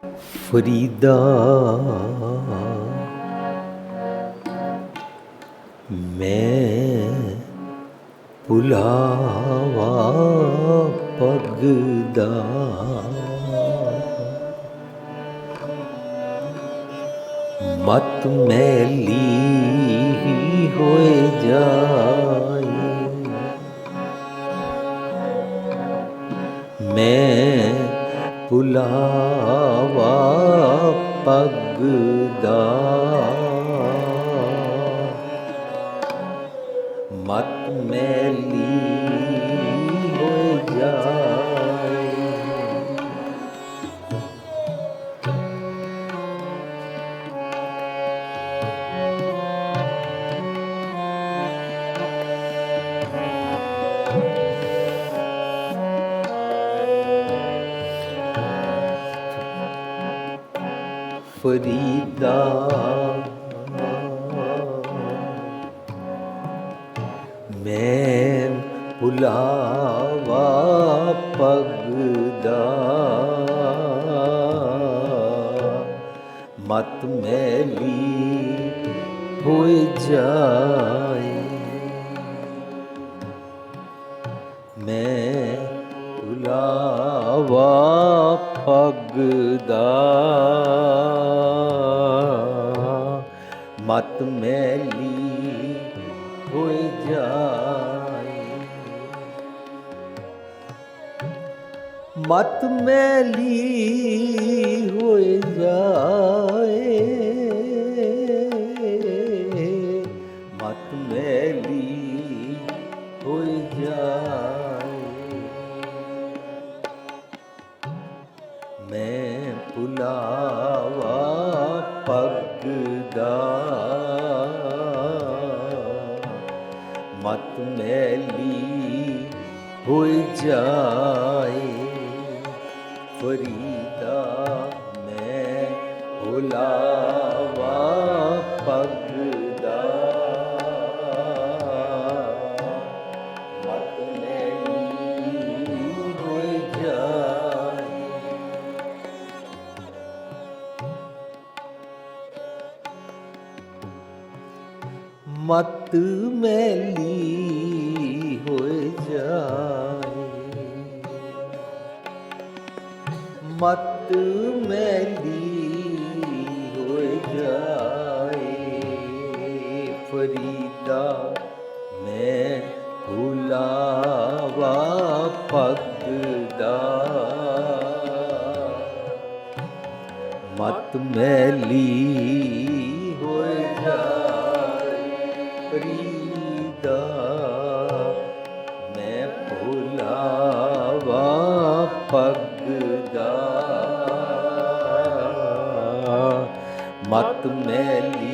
फरीदा मैं भुलावा पगदा मत मैली होए जाए मैं भुलावा पगदा मत मैली होए जाए। फरीदा मैं भुलावा पगदा मत मैली होए जाए मैं भुलावा पगदा मत मैली होए जाए मत मैली होए जाए मत मैली होए जाए मैं भुलावा पगदा मत मैली होए जाए। फरीदा मैं भुलावा पगदा मत मैली होए जाए मत मैली होए जाए मत मैली होए जाए। फरीदा मैं भुलावा पगदा मत मैली होए जाए। फरीदा मैं भुलावा पगदा मत मैली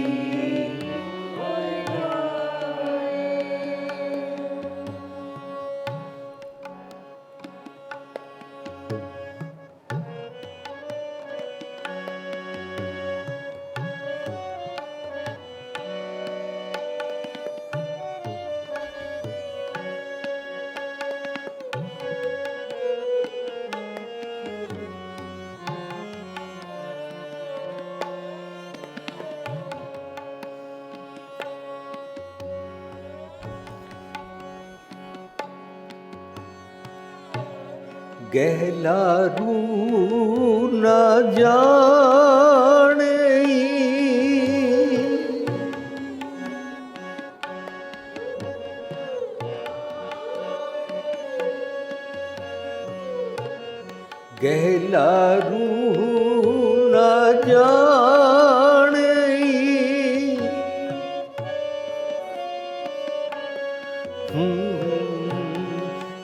गहला रू न जाने गहला रू न जाने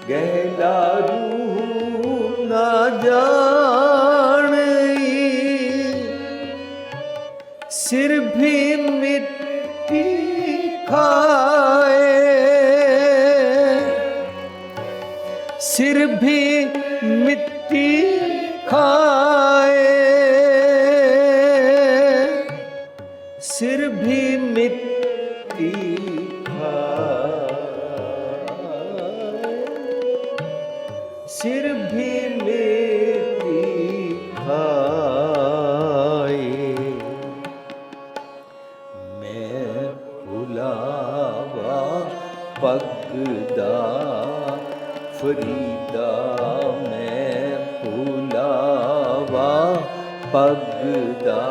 गहला रू न जाने सिर भी मिट्टी खाए सिर भी मिट्टी खाए सिर भी मिट्टी सिर भी मिट्टी खाए फरीदा मैं भुलावा पगदा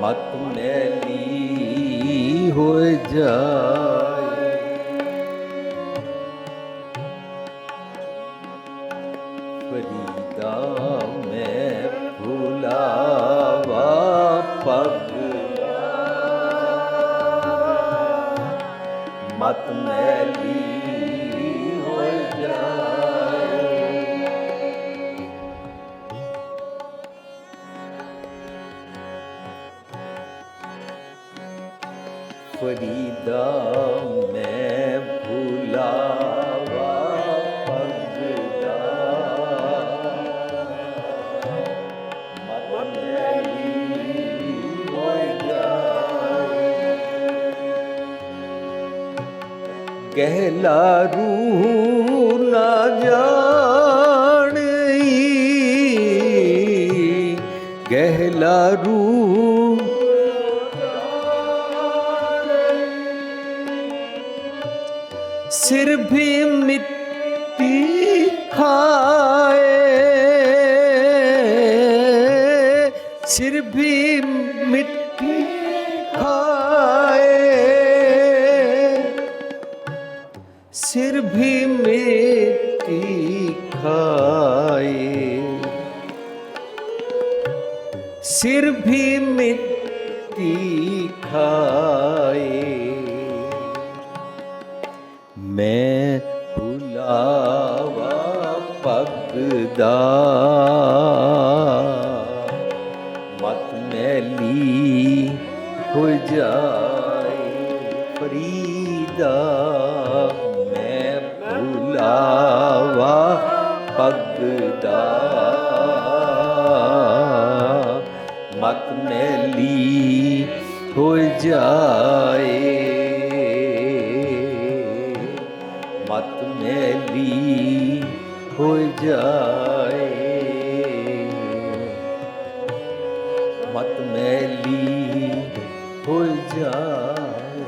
मत मैली हो जाए। फरीदा मैं भुलावा पगदा मत मैली हो जाए। फरीदा मैं भुलावा पगदा मत मैली हो जाए। गहला रूह ना जानी, गहला रूह सिर भी मिट्टी खाए, सिर भी मिट्टी खाए, सिर भी मिट्टी खाए, सिर भी मिट्टी खाए। मैं भुलावा पगदा मत मैली हो जाए। फरीदा मैं भुलावा पगदा मत मैली हो जाए। मत मैली हो जाए। मत मैली हो जाए।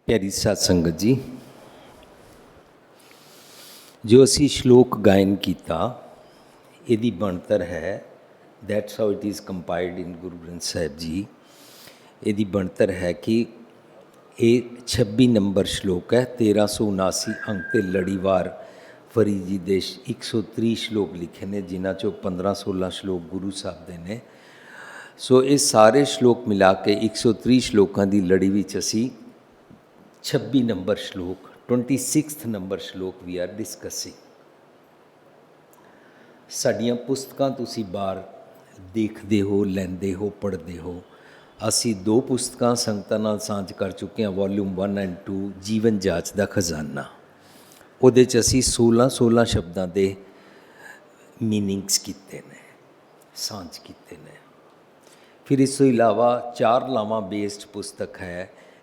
प्यारी साध संगत जी, जो असी श्लोक गायन किया यदि बनतर है, that's how it is compiled in Guru Granth Sahib जी। यदि बनतर है कि ये 26 नंबर श्लोक है। 1379 अंक ते लड़ीवार फरीद जी दे 130 श्लोक लिखे ने, जिन्हां चों 15-16 श्लोक गुरु साहब दे ने। सो ये सारे श्लोक मिला के 130 श्लोकां दी लड़ी विच असी 26 नंबर श्लोक 26th नंबर श्लोक वी आर डिस्कसिंग। साडियां पुस्तकां तुसीं बाहर देखदे हो, लैंदे हो, पढ़दे हो। असी 2 पुस्तकां संगतां नाल सांझ कर चुके हैं, वॉल्यूम 1 एंड 2 जीवन जाच दा खजाना। उहदे च असी 16 शब्दां दे मीनिंग्स कीते ने, सांझ कीते ने। फिर इस तो इलावा 4 लावां बेस्ड पुस्तक है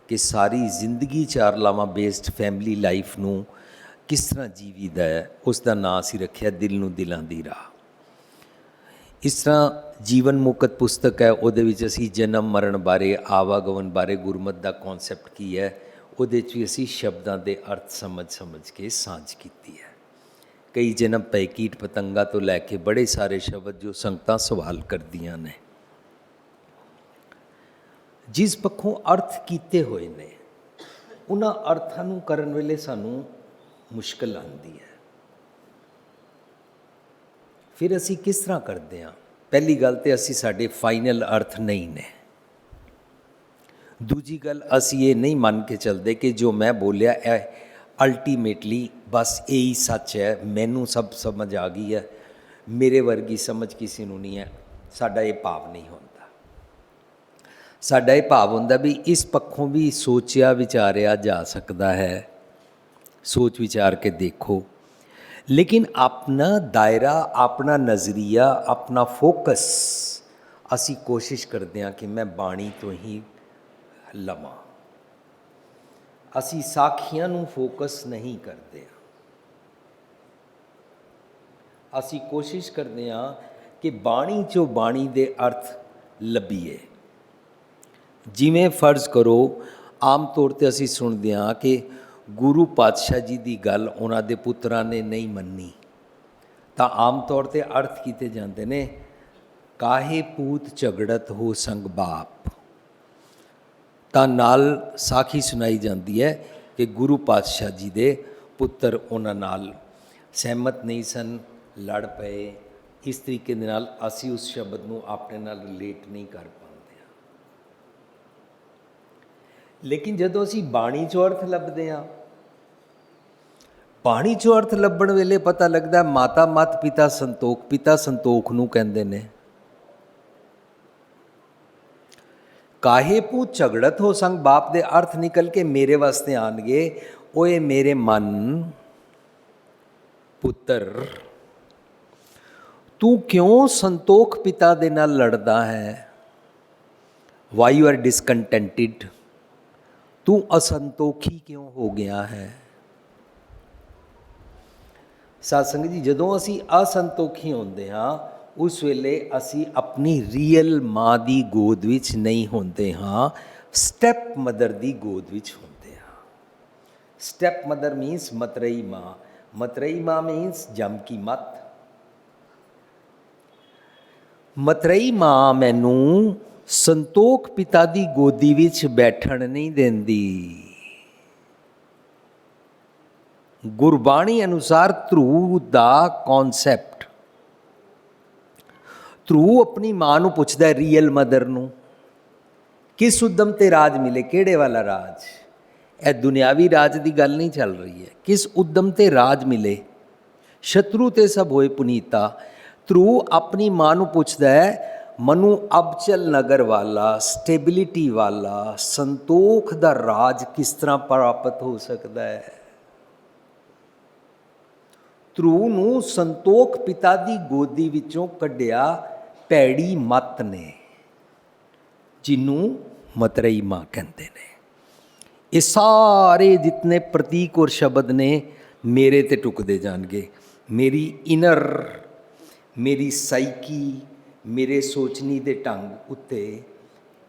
कि सारी जिंदगी 4 लावां बेस्ड फैमिली लाइफ नूं किस तरह जीवीदा है, उसका नाम असी रखिया दिल नूं दिलां दी राह। इस तरह जीवन मुकत पुस्तक है, उहदे विच असी जन्म मरण बारे, आवागमन बारे गुरमत दा कॉन्सैप्ट की है, उहदे च भी असी शब्दां दे अर्थ समझ के सांझ कीती है। कई जन्म पै कीट पतंगा तो लैके बड़े सारे शब्द जो संगतां सवाल करदियां ने, जिस पक्षों अर्थ कीते हुए ने उन्हां अर्थां नूं करन वेले सानूं मुश्किल आती है। फिर असी किस तरह करते हैं? पहली गल तो असी साडे फाइनल अर्थ नहीं ने। दूजी गल असी ये नहीं मान के चलते कि जो मैं बोलिया अल्टीमेटली बस यही सच है, मैनू सब समझ आ गई है, मेरे वर्गी समझ किसी नूं नहीं है। साडा ये भाव नहीं होता। साडा ये भाव होंदा भी इस पक्षों भी सोचिया विचारिया जा सकता है, सोच विचार के देखो, लेकिन अपना दायरा, अपना नज़रिया, अपना फोकस असी कोशिश करते हैं कि मैं बाणी तो ही लवां। असी साखियां नूं फोकस नहीं करते। असी कोशिश करते हैं कि बाणी चो बाणी दे अर्थ लभीए। ਜਿਵੇਂ ਫਰਜ਼ ਕਰੋ ਆਮ ਤੌਰ 'ਤੇ ਅਸੀਂ ਸੁਣਦੇ ਹਾਂ ਕਿ ਗੁਰੂ ਪਾਤਸ਼ਾਹ ਜੀ ਦੀ ਗੱਲ ਉਹਨਾਂ ਦੇ ਪੁੱਤਰਾਂ ਨੇ ਨਹੀਂ ਮੰਨੀ, ਤਾਂ ਆਮ ਤੌਰ 'ਤੇ ਅਰਥ ਕੀਤੇ ਜਾਂਦੇ ਨੇ, ਕਾਹੇ ਪੂਤ ਝਗੜਤ ਹੋ ਸੰਗ ਬਾਪ। ਤਾਂ ਨਾਲ ਸਾਖੀ ਸੁਣਾਈ ਜਾਂਦੀ ਹੈ ਕਿ ਗੁਰੂ ਪਾਤਸ਼ਾਹ ਜੀ ਦੇ ਪੁੱਤਰ ਉਹਨਾਂ ਨਾਲ ਸਹਿਮਤ ਨਹੀਂ ਸਨ, ਲੜ ਪਏ। ਇਸ ਤਰੀਕੇ ਦੇ ਨਾਲ ਅਸੀਂ ਉਸ ਸ਼ਬਦ ਨੂੰ ਆਪਣੇ ਨਾਲ ਰਿਲੇਟ ਨਹੀਂ ਕਰ ਪਾਉਂਦੇ ਹਾਂ। ਲੇਕਿਨ ਜਦੋਂ ਅਸੀਂ ਬਾਣੀ 'ਚੋਂ ਅਰਥ ਲੱਭਦੇ ਹਾਂ, ਬਾਣੀ 'ਚੋਂ ਅਰਥ ਲੱਭਣ ਵੇਲੇ ਪਤਾ ਲੱਗਦਾ ਮਾਤਾ ਮਤ ਪਿਤਾ ਸੰਤੋਖ, ਪਿਤਾ ਸੰਤੋਖ ਨੂੰ ਕਹਿੰਦੇ ਨੇ। ਕਾਹੇ ਪੂਤ ਝਗੜਤ ਹੋ ਸੰਗ ਬਾਪ ਦੇ ਅਰਥ ਨਿਕਲ ਕੇ ਮੇਰੇ ਵਾਸਤੇ ਆਉਣਗੇ, ਓਏ ਮੇਰੇ ਮਨ ਪੁੱਤਰ, ਤੂੰ ਕਿਉਂ ਸੰਤੋਖ ਪਿਤਾ ਦੇ ਨਾਲ ਲੜਦਾ ਹੈ? ਵਾਈ ਯੂ ਆਰ ਡਿਸਕੰਟੈਂਟਿਡ, ਤੂੰ ਅਸੰਤੋਖੀ ਕਿਉਂ ਹੋ ਗਿਆ ਹੈ? ਸਾਧ ਸੰਗਤ ਜੀ, ਜਦੋਂ ਅਸੀਂ ਅਸੰਤੋਖੀ ਹੁੰਦੇ ਹਾਂ ਉਸ ਵੇਲੇ ਅਸੀਂ ਆਪਣੀ ਰੀਅਲ ਮਾਂ ਦੀ ਗੋਦ ਵਿੱਚ ਨਹੀਂ ਹੁੰਦੇ ਹਾਂ, ਸਟੈਪ ਮਦਰ ਦੀ ਗੋਦ ਵਿੱਚ ਹੁੰਦੇ ਹਾਂ। ਸਟੈਪ ਮਦਰ ਮੀਨਸ ਮਤਰੇਈ ਮਾਂ, ਮਤਰੇਈ ਮਾਂ ਮੀਨਸ ਜਮ ਕੀ ਮੱਤ। ਮਤਰੇਈ ਮਾਂ ਮੈਨੂੰ ਸੰਤੋਖ ਪਿਤਾ ਦੀ ਗੋਦੀ ਵਿੱਚ ਬੈਠਣ ਨਹੀਂ ਦਿੰਦੀ। ਗੁਰਬਾਣੀ ਅਨੁਸਾਰ ਧਰੂ ਦਾ ਕੌਨਸੈਪਟ, ਧਰੂ ਆਪਣੀ ਮਾਂ ਨੂੰ ਪੁੱਛਦਾ, ਰੀਅਲ ਮਦਰ ਨੂੰ, ਕਿਸ ਉਦਮ ਤੇ ਰਾਜ ਮਿਲੇ? ਕਿਹੜੇ ਵਾਲਾ ਰਾਜ? ਇਹ ਦੁਨਿਆਵੀ ਰਾਜ ਦੀ ਗੱਲ ਨਹੀਂ ਚੱਲ ਰਹੀ ਹੈ। ਕਿਸ ਉਦਮ ਤੇ ਰਾਜ ਮਿਲੇ? ਸ਼ਤਰੂ ਤੇ ਸਭ ਹੋਏ ਪੁਨੀਤਾ। ਧਰੂ ਆਪਣੀ ਮਾਂ ਨੂੰ ਪੁੱਛਦਾ ਹੈ, ਮਨੂੰ ਅਬਚਲ ਨਗਰ ਵਾਲਾ, ਸਟੇਬਿਲਿਟੀ ਵਾਲਾ, ਸੰਤੋਖ ਦਾ ਰਾਜ ਕਿਸ ਤਰ੍ਹਾਂ ਪ੍ਰਾਪਤ ਹੋ ਸਕਦਾ ਹੈ? ਧਰੂ ਨੂੰ ਸੰਤੋਖ ਪਿਤਾ ਦੀ ਗੋਦੀ ਵਿੱਚੋਂ ਕੱਢਿਆ ਭੈੜੀ ਮੱਤ ਨੇ, ਜਿਹਨੂੰ ਮਤਰੇਈ ਮਾਂ ਕਹਿੰਦੇ ਨੇ। ਇਹ ਸਾਰੇ ਜਿਤਨੇ ਪ੍ਰਤੀਕ ਔਰ ਸ਼ਬਦ ਨੇ ਮੇਰੇ ਤੇ ਟੁਕਦੇ ਜਾਣਗੇ। ਮੇਰੀ ਇਨਰ, ਮੇਰੀ ਸਾਈਕੀ, ਮੇਰੇ ਸੋਚਣੀ ਦੇ ਢੰਗ ਉੱਤੇ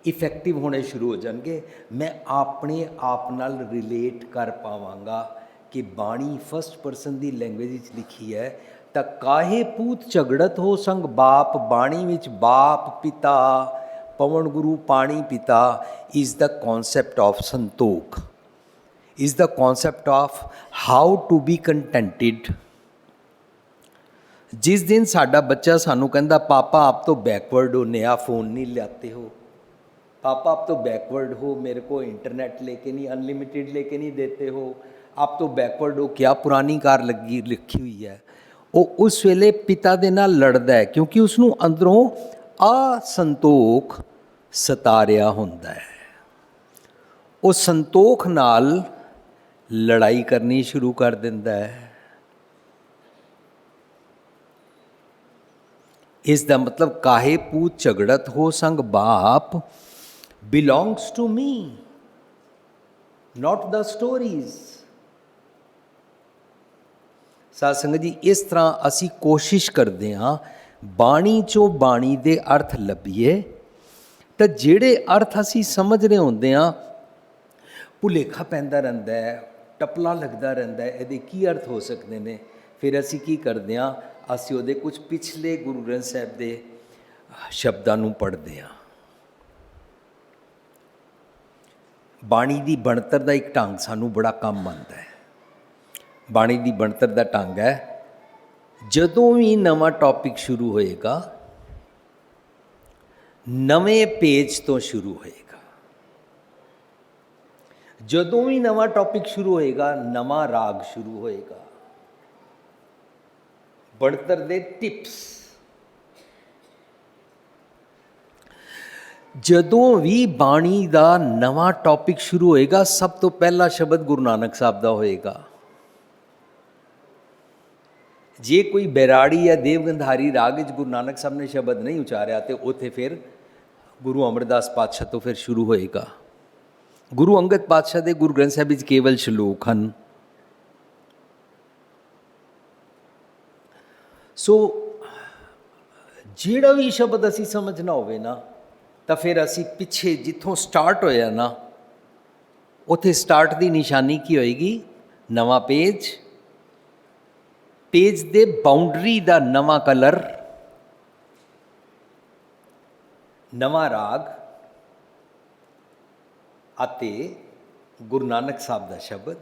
ਇਫੈਕਟਿਵ ਹੋਣੇ ਸ਼ੁਰੂ ਹੋ ਜਾਣਗੇ। ਮੈਂ ਆਪਣੇ ਆਪ ਨਾਲ ਰਿਲੇਟ ਕਰ ਪਾਵਾਂਗਾ ਕਿ ਬਾਣੀ ਫਸਟ ਪਰਸਨ ਦੀ ਲੈਂਗੁਏਜ ਵਿੱਚ ਲਿਖੀ ਹੈ। ਤਾਂ ਕਾਹੇ ਪੂਤ ਝਗੜਤ ਹੋ ਸੰਗ ਬਾਪ, ਬਾਣੀ ਵਿੱਚ ਬਾਪ, ਪਿਤਾ, ਪਵਨ ਗੁਰੂ, ਪਾਣੀ ਪਿਤਾ is the concept of Santokh, is the concept of how to be contented। जिस दिन साडा बच्चा सानू कहता पापा आप तो बैकवर्ड हो, नया फ़ोन नहीं लाते हो, पापा आप तो बैकवर्ड हो, मेरे को इंटरनेट लेके नहीं, अनलिमिटेड लेके नहीं देते हो, आप तो बैकवर्ड हो, क्या पुरानी कार लगी लिखी हुई है। वो उस वेले पिता दे नाल लड़दा है क्योंकि उसनू अंदरों असंतोख सता रिहा हुंदा है। वो संतोख नाल लड़ाई करनी शुरू कर दिंदा है। इस दा मतलब काहे पूत झगड़त हो संग बाप belongs to me, not the stories। ਸਾਧ ਸੰਗਤ ਜੀ, ਇਸ ਤਰ੍ਹਾਂ ਅਸੀਂ ਕੋਸ਼ਿਸ਼ ਕਰਦੇ ਹਾਂ ਬਾਣੀ 'ਚੋਂ ਬਾਣੀ ਦੇ ਅਰਥ ਲੱਭੀਏ, ਤਾਂ ਜਿਹੜੇ ਅਰਥ ਅਸੀਂ ਸਮਝ ਰਹੇ ਹੁੰਦੇ ਹਾਂ ਭੁਲੇਖਾ ਪੈਂਦਾ ਰਹਿੰਦਾ ਹੈ, ਟਪਲਾ ਲੱਗਦਾ ਰਹਿੰਦਾ ਹੈ, ਇਹਦੇ ਕੀ ਅਰਥ ਹੋ ਸਕਦੇ ਨੇ। ਫਿਰ ਅਸੀਂ ਕੀ ਕਰਦੇ ਹਾਂ, ਅਸੀਂ ਉਹਦੇ ਕੁਝ ਪਿਛਲੇ ਗੁਰੂ ਗ੍ਰੰਥ ਸਾਹਿਬ ਦੇ ਸ਼ਬਦਾਂ ਨੂੰ ਪੜ੍ਹਦੇ ਹਾਂ। ਬਾਣੀ ਦੀ ਬਣਤਰ ਦਾ ਇੱਕ ਢੰਗ ਸਾਨੂੰ ਬੜਾ ਕੰਮ ਆਉਂਦਾ ਹੈ। ਬਾਣੀ ਦੀ ਬਣਤਰ ਦਾ ਢੰਗ ਹੈ, ਜਦੋਂ ਵੀ ਨਵਾਂ ਟੌਪਿਕ ਸ਼ੁਰੂ ਹੋਏਗਾ ਨਵੇਂ ਪੇਜ ਤੋਂ ਸ਼ੁਰੂ ਹੋਏਗਾ। ਜਦੋਂ ਵੀ ਨਵਾਂ ਟੌਪਿਕ ਸ਼ੁਰੂ ਹੋਏਗਾ ਨਵਾਂ ਰਾਗ ਸ਼ੁਰੂ ਹੋਏਗਾ। ਬਣਤਰ ਦੇ ਟਿਪਸ, ਜਦੋਂ ਵੀ ਬਾਣੀ ਦਾ ਨਵਾਂ ਟੌਪਿਕ ਸ਼ੁਰੂ ਹੋਏਗਾ ਸਭ ਤੋਂ ਪਹਿਲਾ ਸ਼ਬਦ ਗੁਰੂ ਨਾਨਕ ਸਾਹਿਬ ਦਾ ਹੋਏਗਾ। ਜੇ ਕੋਈ ਬੈਰਾੜੀ ਜਾਂ ਦੇਵਗੰਧਾਰੀ ਰਾਗ ਵਿੱਚ ਗੁਰੂ ਨਾਨਕ ਸਾਹਿਬ ਨੇ ਸ਼ਬਦ ਨਹੀਂ ਉਚਾਰਿਆ ਤੇ ਉੱਥੇ ਫਿਰ ਗੁਰੂ ਅਮਰਦਾਸ ਪਾਤਸ਼ਾਹ ਤੋਂ ਫਿਰ ਸ਼ੁਰੂ ਹੋਏਗਾ। ਗੁਰੂ ਅੰਗਦ ਪਾਤਸ਼ਾਹ ਦੇ ਗੁਰੂ ਗ੍ਰੰਥ ਸਾਹਿਬ ਵਿੱਚ ਕੇਵਲ ਸ਼ਲੋਕ ਹਨ। ਸੋ ਜਿਹੜਾ ਵੀ ਸ਼ਬਦ ਅਸੀਂ ਸਮਝਣਾ ਹੋਵੇ ਨਾ, ਤਾਂ ਫਿਰ ਅਸੀਂ ਪਿੱਛੇ ਜਿੱਥੋਂ ਸਟਾਰਟ ਹੋਇਆ ਨਾ, ਉੱਥੇ ਸਟਾਰਟ ਦੀ ਨਿਸ਼ਾਨੀ ਕੀ ਹੋਏਗੀ? ਨਵਾਂ ਪੇਜ, ਪੇਜ ਦੇ ਬਾਉਂਡਰੀ ਦਾ ਨਵਾਂ ਕਲਰ, ਨਵਾਂ ਰਾਗ ਅਤੇ ਗੁਰੂ ਨਾਨਕ ਸਾਹਿਬ ਦਾ ਸ਼ਬਦ।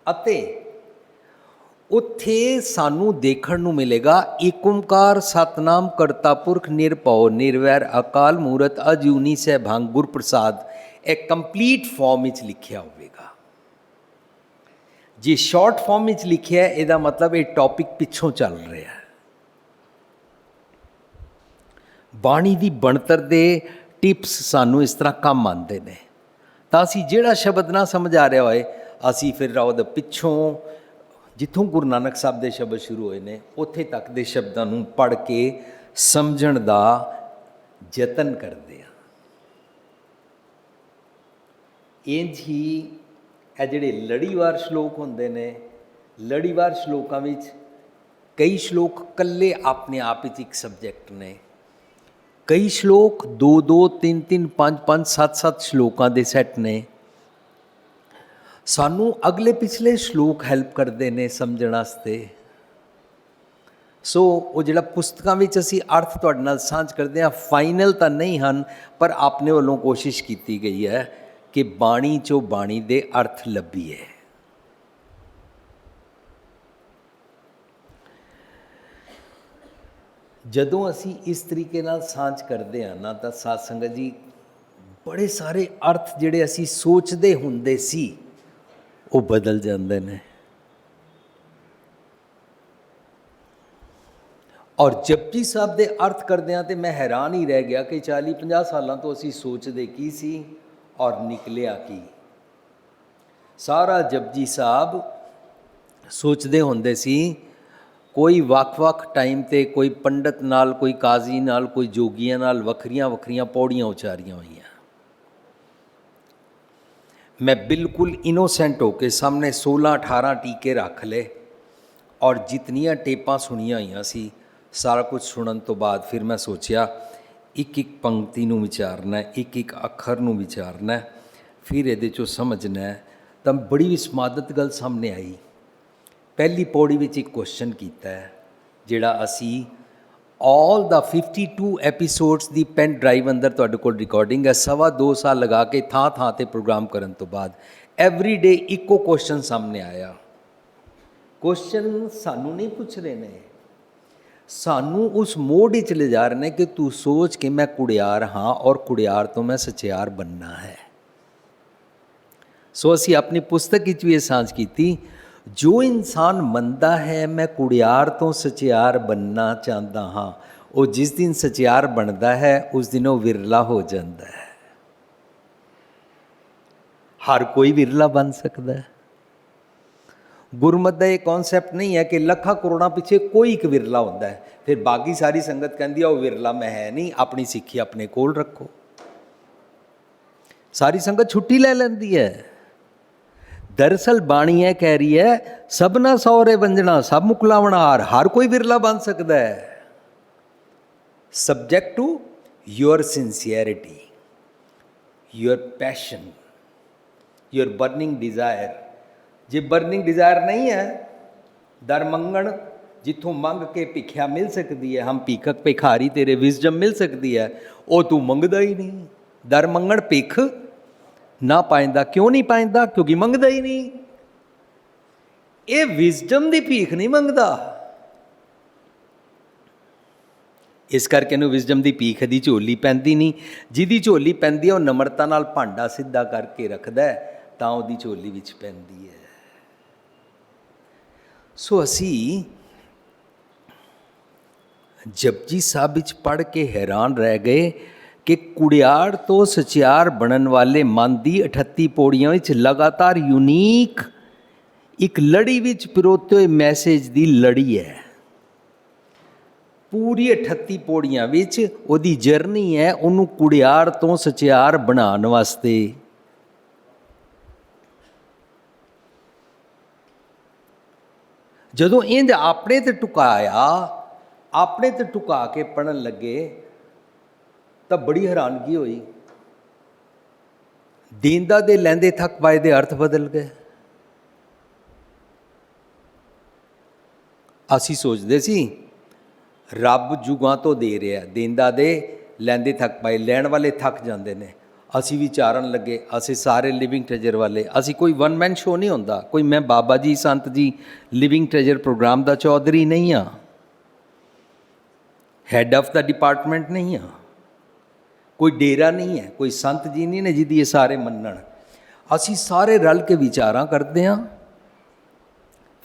ਅਤੇ ਉੱਥੇ ਸਾਨੂੰ ਦੇਖਣ ਨੂੰ ਮਿਲੇਗਾ ਏਕ ਓਂਕਾਰ ਸਤਨਾਮ ਕਰਤਾ ਪੁਰਖ ਨਿਰਭਉ ਨਿਰਵੈਰ ਅਕਾਲ ਮੂਰਤ ਅਜੂਨੀ ਸੈਭੰ ਗੁਰ ਪ੍ਰਸਾਦ, ਇਹ ਕੰਪਲੀਟ ਫਾਰਮ ਵਿੱਚ ਲਿਖਿਆ ਹੋਵੇਗਾ। ਜੇ ਸ਼ਾਰਟ ਫਾਰਮ ਵਿੱਚ ਲਿਖਿਆ, ਇਹਦਾ ਮਤਲਬ ਇਹ ਟੌਪਿਕ ਪਿੱਛੋਂ ਚੱਲ ਰਿਹਾ ਹੈ। ਬਾਣੀ ਦੀ ਬਣਤਰ ਦੇ ਟਿਪਸ ਸਾਨੂੰ ਇਸ ਤਰ੍ਹਾਂ ਕੰਮ ਆਉਂਦੇ ਨੇ। ਤਾਂ ਅਸੀਂ ਜਿਹੜਾ ਸ਼ਬਦ ਨਾ ਸਮਝ ਆ ਰਿਹਾ ਹੋਏ, ਅਸੀਂ ਫਿਰ ਉਹਦੇ ਪਿੱਛੋਂ ਜਿੱਥੋਂ ਗੁਰੂ ਨਾਨਕ ਸਾਹਿਬ ਦੇ ਸ਼ਬਦ ਸ਼ੁਰੂ ਹੋਏ ਨੇ, ਉੱਥੇ ਤੱਕ ਦੇ ਸ਼ਬਦਾਂ ਨੂੰ ਪੜ੍ਹ ਕੇ ਸਮਝਣ ਦਾ ਯਤਨ ਕਰਦੇ ਹਾਂ। ਇੰਝ ਹੀ ਇਹ ਜਿਹੜੇ ਲੜੀਵਾਰ ਸ਼ਲੋਕ ਹੁੰਦੇ ਨੇ, ਲੜੀਵਾਰ ਸ਼ਲੋਕਾਂ ਵਿੱਚ ਕਈ ਸ਼ਲੋਕ ਇਕੱਲੇ ਆਪਣੇ ਆਪ ਵਿੱਚ ਇੱਕ ਸਬਜੈਕਟ ਨੇ, ਕਈ ਸ਼ਲੋਕ 2-2, 3-3, 5-5, 7-7 ਸ਼ਲੋਕਾਂ ਦੇ ਸੈੱਟ ਨੇ। ਸਾਨੂੰ ਅਗਲੇ ਪਿਛਲੇ ਸ਼ਲੋਕ ਹੈਲਪ ਕਰਦੇ ਨੇ ਸਮਝਣ ਵਾਸਤੇ। ਸੋ ਉਹ ਜਿਹੜਾ ਪੁਸਤਕਾਂ ਵਿੱਚ ਅਸੀਂ ਅਰਥ ਤੁਹਾਡੇ ਨਾਲ ਸਾਂਝ ਕਰਦੇ ਹਾਂ, ਫਾਈਨਲ ਤਾਂ ਨਹੀਂ ਹਨ, ਪਰ ਆਪਣੇ ਵੱਲੋਂ ਕੋਸ਼ਿਸ਼ ਕੀਤੀ ਗਈ ਹੈ ਕਿ ਬਾਣੀ 'ਚੋਂ ਬਾਣੀ ਦੇ ਅਰਥ ਲੱਭੀਏ। ਜਦੋਂ ਅਸੀਂ ਇਸ ਤਰੀਕੇ ਨਾਲ ਸਾਂਝ ਕਰਦੇ ਹਾਂ ਨਾ, ਤਾਂ ਸਾਧ ਸੰਗਤ ਜੀ, ਬੜੇ ਸਾਰੇ ਅਰਥ ਜਿਹੜੇ ਅਸੀਂ ਸੋਚਦੇ ਹੁੰਦੇ ਸੀ, ਉਹ ਬਦਲ ਜਾਂਦੇ ਨੇ। ਔਰ ਜਪਜੀ ਸਾਹਿਬ ਦੇ ਅਰਥ ਕਰਦਿਆਂ ਤੇ ਮੈਂ ਹੈਰਾਨ ਹੀ ਰਹਿ ਗਿਆ ਕਿ 40-50 ਸਾਲਾਂ ਤੋਂ ਅਸੀਂ ਸੋਚਦੇ ਕੀ ਸੀ ਔਰ ਨਿਕਲਿਆ ਕੀ। ਸਾਰਾ ਜਪਜੀ ਸਾਹਿਬ ਸੋਚਦੇ ਹੁੰਦੇ ਸੀ, ਕੋਈ ਵੱਖ-ਵੱਖ ਟਾਈਮ 'ਤੇ ਕੋਈ ਪੰਡਤ ਨਾਲ, ਕੋਈ ਕਾਜ਼ੀ ਨਾਲ, ਕੋਈ ਜੋਗੀਆਂ ਨਾਲ ਵੱਖਰੀਆਂ ਵੱਖਰੀਆਂ ਪੌੜੀਆਂ ਉਚਾਰੀਆਂ ਹੋਈਆਂ। ਮੈਂ ਬਿਲਕੁਲ ਇਨੋਸੈਂਟ ਹੋ ਕੇ ਸਾਹਮਣੇ 16-18 ਟੀਕੇ ਰੱਖ ਲਏ ਔਰ ਜਿਤਨੀਆਂ ਟੇਪਾਂ ਸੁਣੀਆਂ ਹੋਈਆਂ ਸੀ, ਸਾਰਾ ਕੁਝ ਸੁਣਨ ਤੋਂ ਬਾਅਦ ਫਿਰ ਮੈਂ ਸੋਚਿਆ ਇੱਕ ਇੱਕ ਪੰਕਤੀ ਨੂੰ ਵਿਚਾਰਨਾ, ਇੱਕ ਇੱਕ ਅੱਖਰ ਨੂੰ ਵਿਚਾਰਨਾ, ਫਿਰ ਇਹਦੇ 'ਚੋਂ ਸਮਝਣਾ। ਤਾਂ ਬੜੀ ਵਿਸਮਾਦਤ ਗੱਲ ਸਾਹਮਣੇ ਆਈ। ਪਹਿਲੀ ਪੌੜੀ ਵਿੱਚ ਇੱਕ ਕੁਐਸਚਨ ਕੀਤਾ ਹੈ, ਜਿਹੜਾ ਅਸੀਂ ਆਲ ਦਾ 52 ਐਪੀਸੋਡਸ ਦੀ ਪੈਨ ਡਰਾਈਵ ਅੰਦਰ ਤੁਹਾਡੇ ਕੋਲ ਰਿਕਾਰਡਿੰਗ ਹੈ। 2.25 ਸਾਲ ਲਗਾ ਕੇ ਥਾਂ ਥਾਂ 'ਤੇ ਪ੍ਰੋਗਰਾਮ ਕਰਨ ਤੋਂ ਬਾਅਦ ਐਵਰੀ ਡੇ ਇੱਕੋ ਕੁਐਸਚਨ ਸਾਹਮਣੇ ਆਇਆ। ਕੁਐਸਚਨ ਸਾਨੂੰ ਨਹੀਂ ਪੁੱਛ ਰਹੇ ਨੇ, ਸਾਨੂੰ ਉਸ ਮੋਡ ਵਿੱਚ ਲੈ ਜਾ ਰਹੇ ਨੇ ਕਿ ਤੂੰ ਸੋਚ ਕਿ ਮੈਂ ਕੁੜਿਆਰ ਹਾਂ ਔਰ ਕੁੜਿਆਰ ਤੋਂ ਮੈਂ ਸਚਿਆਰ ਬਣਨਾ ਹੈ। ਸੋ ਅਸੀਂ ਆਪਣੀ ਪੁਸਤਕ ਵਿੱਚ ਵੀ ਇਹ ਸਾਂਝ ਕੀਤੀ, ਜੋ ਇਨਸਾਨ ਮੰਨਦਾ ਹੈ ਮੈਂ ਕੁੜਿਆਰ ਤੋਂ ਸਚਿਆਰ ਬਣਨਾ ਚਾਹੁੰਦਾ ਹਾਂ, ਉਹ ਜਿਸ ਦਿਨ ਸਚਿਆਰ ਬਣਦਾ ਹੈ ਉਸ ਦਿਨ ਉਹ ਵਿਰਲਾ ਹੋ ਜਾਂਦਾ ਹੈ। ਹਰ ਕੋਈ ਵਿਰਲਾ ਬਣ ਸਕਦਾ ਹੈ। ਗੁਰਮਤ ਦਾ ਇਹ ਕੌਨਸੈਪਟ ਨਹੀਂ ਹੈ ਕਿ ਲੱਖਾਂ ਕਰੋੜਾਂ ਪਿੱਛੇ ਕੋਈ ਇੱਕ ਵਿਰਲਾ ਹੁੰਦਾ ਹੈ, ਫਿਰ ਬਾਕੀ ਸਾਰੀ ਸੰਗਤ ਕਹਿੰਦੀ ਆ ਉਹ ਵਿਰਲਾ ਮੈਂ ਹੈ ਨਹੀਂ, ਆਪਣੀ ਸਿੱਖੀ ਆਪਣੇ ਕੋਲ ਰੱਖੋ। ਸਾਰੀ ਸੰਗਤ ਛੁੱਟੀ ਲੈ ਲੈਂਦੀ ਹੈ। ਦਰਅਸਲ ਬਾਣੀ ਇਹ ਕਹਿ ਰਹੀ ਹੈ, ਸਭਨਾ ਸੌਰੇ ਵੰਜਣਾ ਸਭ ਮੁਕਲਾਵਣ ਹਾਰ, ਹਰ ਕੋਈ ਵਿਰਲਾ ਬਣ ਸਕਦਾ ਹੈ, subject to your sincerity, your passion, your burning desire. ਜੇ ਬਰਨਿੰਗ ਡਿਜ਼ਾਇਰ ਨਹੀਂ ਹੈ, ਦਰ ਮੰਗਣ ਜਿੱਥੋਂ ਮੰਗ ਕੇ ਭਿੱਖਿਆ ਮਿਲ ਸਕਦੀ ਹੈ, ਹਮ ਭੀਖਕ ਭਿਖਾਰੀ ਤੇਰੇ ਵਿਜ਼ਡਮ ਮਿਲ ਸਕਦੀ ਹੈ, ਉਹ ਤੂੰ ਮੰਗਦਾ ਹੀ ਨਹੀਂ। ਦਰ ਮੰਗਣ ਭਿੱਖ ਨਾ ਪਾਇੰਦਾ, ਕਿਉਂ ਨਹੀਂ ਪਾਇੰਦਾ? ਕਿਉਂਕਿ ਮੰਗਦਾ ਹੀ ਨਹੀਂ। ਇਹ ਵਿਜ਼ਡਮ ਦੀ ਭੀਖ ਨਹੀਂ ਮੰਗਦਾ, ਇਸ ਕਰਕੇ ਇਹਨੂੰ ਵਿਜ਼ਡਮ ਦੀ ਭੀਖ ਦੀ ਝੋਲੀ ਪੈਂਦੀ ਨਹੀਂ। ਜਿਹਦੀ ਝੋਲੀ ਪੈਂਦੀ ਹੈ ਉਹ ਨਮਰਤਾ ਨਾਲ ਭਾਂਡਾ ਸਿੱਧਾ ਕਰਕੇ ਰੱਖਦਾ ਤਾਂ ਉਹਦੀ ਝੋਲੀ ਵਿੱਚ ਪੈਂਦੀ ਹੈ। ਸੋ ਅਸੀਂ ਜਪਜੀ ਸਾਹਿਬ ਵਿੱਚ ਪੜ੍ਹ ਕੇ ਹੈਰਾਨ ਰਹਿ ਗਏ ਕਿ ਕੁੜਿਆਰ ਤੋਂ ਸਚਿਆਰ ਬਣਨ ਵਾਲੇ ਮਨ ਦੀ 38 ਪੌੜੀਆਂ ਵਿੱਚ ਲਗਾਤਾਰ ਯੂਨੀਕ ਇੱਕ ਲੜੀ ਵਿੱਚ ਪਿਰੋਤੇ ਹੋਏ ਮੈਸੇਜ ਦੀ ਲੜੀ ਹੈ। ਪੂਰੀ 38 ਪੌੜੀਆਂ ਵਿੱਚ ਉਹਦੀ ਜਰਨੀ ਹੈ, ਉਹਨੂੰ ਕੁੜਿਆਰ ਤੋਂ ਸਚਿਆਰ ਬਣਾਉਣ ਵਾਸਤੇ। ਜਦੋਂ ਇੰਝ ਆਪਣੇ ਤੇ ਟੁਕਾਇਆ, ਆਪਣੇ ਤੇ ਟੁਕਾ ਕੇ ਪੜ੍ਹਨ ਲੱਗੇ ਤਾਂ ਬੜੀ ਹੈਰਾਨਗੀ ਹੋਈ। ਦੇਂਦਾ ਦੇ ਲੈਂਦੇ ਥੱਕ ਪਾਏ ਦੇ ਅਰਥ ਬਦਲ ਗਏ। ਅਸੀਂ ਸੋਚਦੇ ਸੀ ਰੱਬ ਜੁਗਾਂ ਤੋਂ ਦੇ ਰਿਹਾ, ਦੇਂਦਾ ਦੇ ਲੈਂਦੇ ਥੱਕ ਪਾਏ, ਲੈਣ ਵਾਲੇ ਥੱਕ ਜਾਂਦੇ ਨੇ। ਅਸੀਂ ਵਿਚਾਰਨ ਲੱਗੇ, ਅਸੀਂ ਸਾਰੇ ਲਿਵਿੰਗ ਟ੍ਰੇਜਰ ਵਾਲੇ, ਅਸੀਂ ਕੋਈ ਵਨ ਮੈਨ ਸ਼ੋ ਨਹੀਂ ਹੁੰਦਾ, ਕੋਈ ਮੈਂ ਬਾਬਾ ਜੀ ਸੰਤ ਜੀ ਲਿਵਿੰਗ ਟ੍ਰੇਜਰ ਪ੍ਰੋਗਰਾਮ ਦਾ ਚੌਧਰੀ ਨਹੀਂ ਹਾਂ, ਹੈਡ ਆਫ ਦਾ ਡਿਪਾਰਟਮੈਂਟ ਨਹੀਂ ਹਾਂ, ਕੋਈ ਡੇਰਾ ਨਹੀਂ ਹੈ, ਕੋਈ ਸੰਤ ਜੀ ਨਹੀਂ ਨੇ ਜਿਹਦੀ ਇਹ ਸਾਰੇ ਮੰਨਣ। ਅਸੀਂ ਸਾਰੇ ਰਲ ਕੇ ਵਿਚਾਰਾਂ ਕਰਦੇ ਹਾਂ।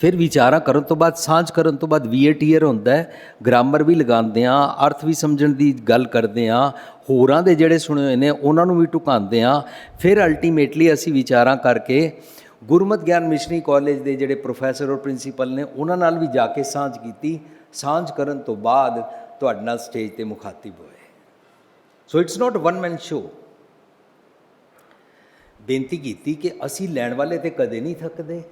ਫਿਰ ਵਿਚਾਰਾਂ ਕਰਨ ਤੋਂ ਬਾਅਦ, ਸਾਂਝ ਕਰਨ ਤੋਂ ਬਾਅਦ VATR ਹੁੰਦਾ ਹੈ, ਗ੍ਰਾਮਰ ਵੀ ਲਗਾਉਂਦੇ ਹਾਂ, ਅਰਥ ਵੀ ਸਮਝਣ ਦੀ ਗੱਲ ਕਰਦੇ ਹਾਂ, ਹੋਰਾਂ ਦੇ ਜਿਹੜੇ ਸੁਣੇ ਹੋਏ ਨੇ ਉਹਨਾਂ ਨੂੰ ਵੀ ਢੁਕਾਉਂਦੇ ਹਾਂ। ਫਿਰ ਅਲਟੀਮੇਟਲੀ ਅਸੀਂ ਵਿਚਾਰਾਂ ਕਰਕੇ ਗੁਰਮਤਿ ਗਿਆਨ ਮਿਸ਼ਨਰੀ ਕਾਲਜ ਦੇ ਜਿਹੜੇ ਪ੍ਰੋਫੈਸਰ ਔਰ ਪ੍ਰਿੰਸੀਪਲ ਨੇ ਉਹਨਾਂ ਨਾਲ ਵੀ ਜਾ ਕੇ ਸਾਂਝ ਕੀਤੀ। ਸਾਂਝ ਕਰਨ ਤੋਂ ਬਾਅਦ ਤੁਹਾਡੇ ਨਾਲ ਸਟੇਜ 'ਤੇ ਮੁਖਾਤਿਬ ਹੋਏ। So it's not one man show. ਬੇਨਤੀ ਕੀਤੀ ਕਿ ਅਸੀਂ ਲੈਣ ਵਾਲੇ ਤੇ ਕਦੇ ਨਹੀਂ ਥੱਕਦੇ।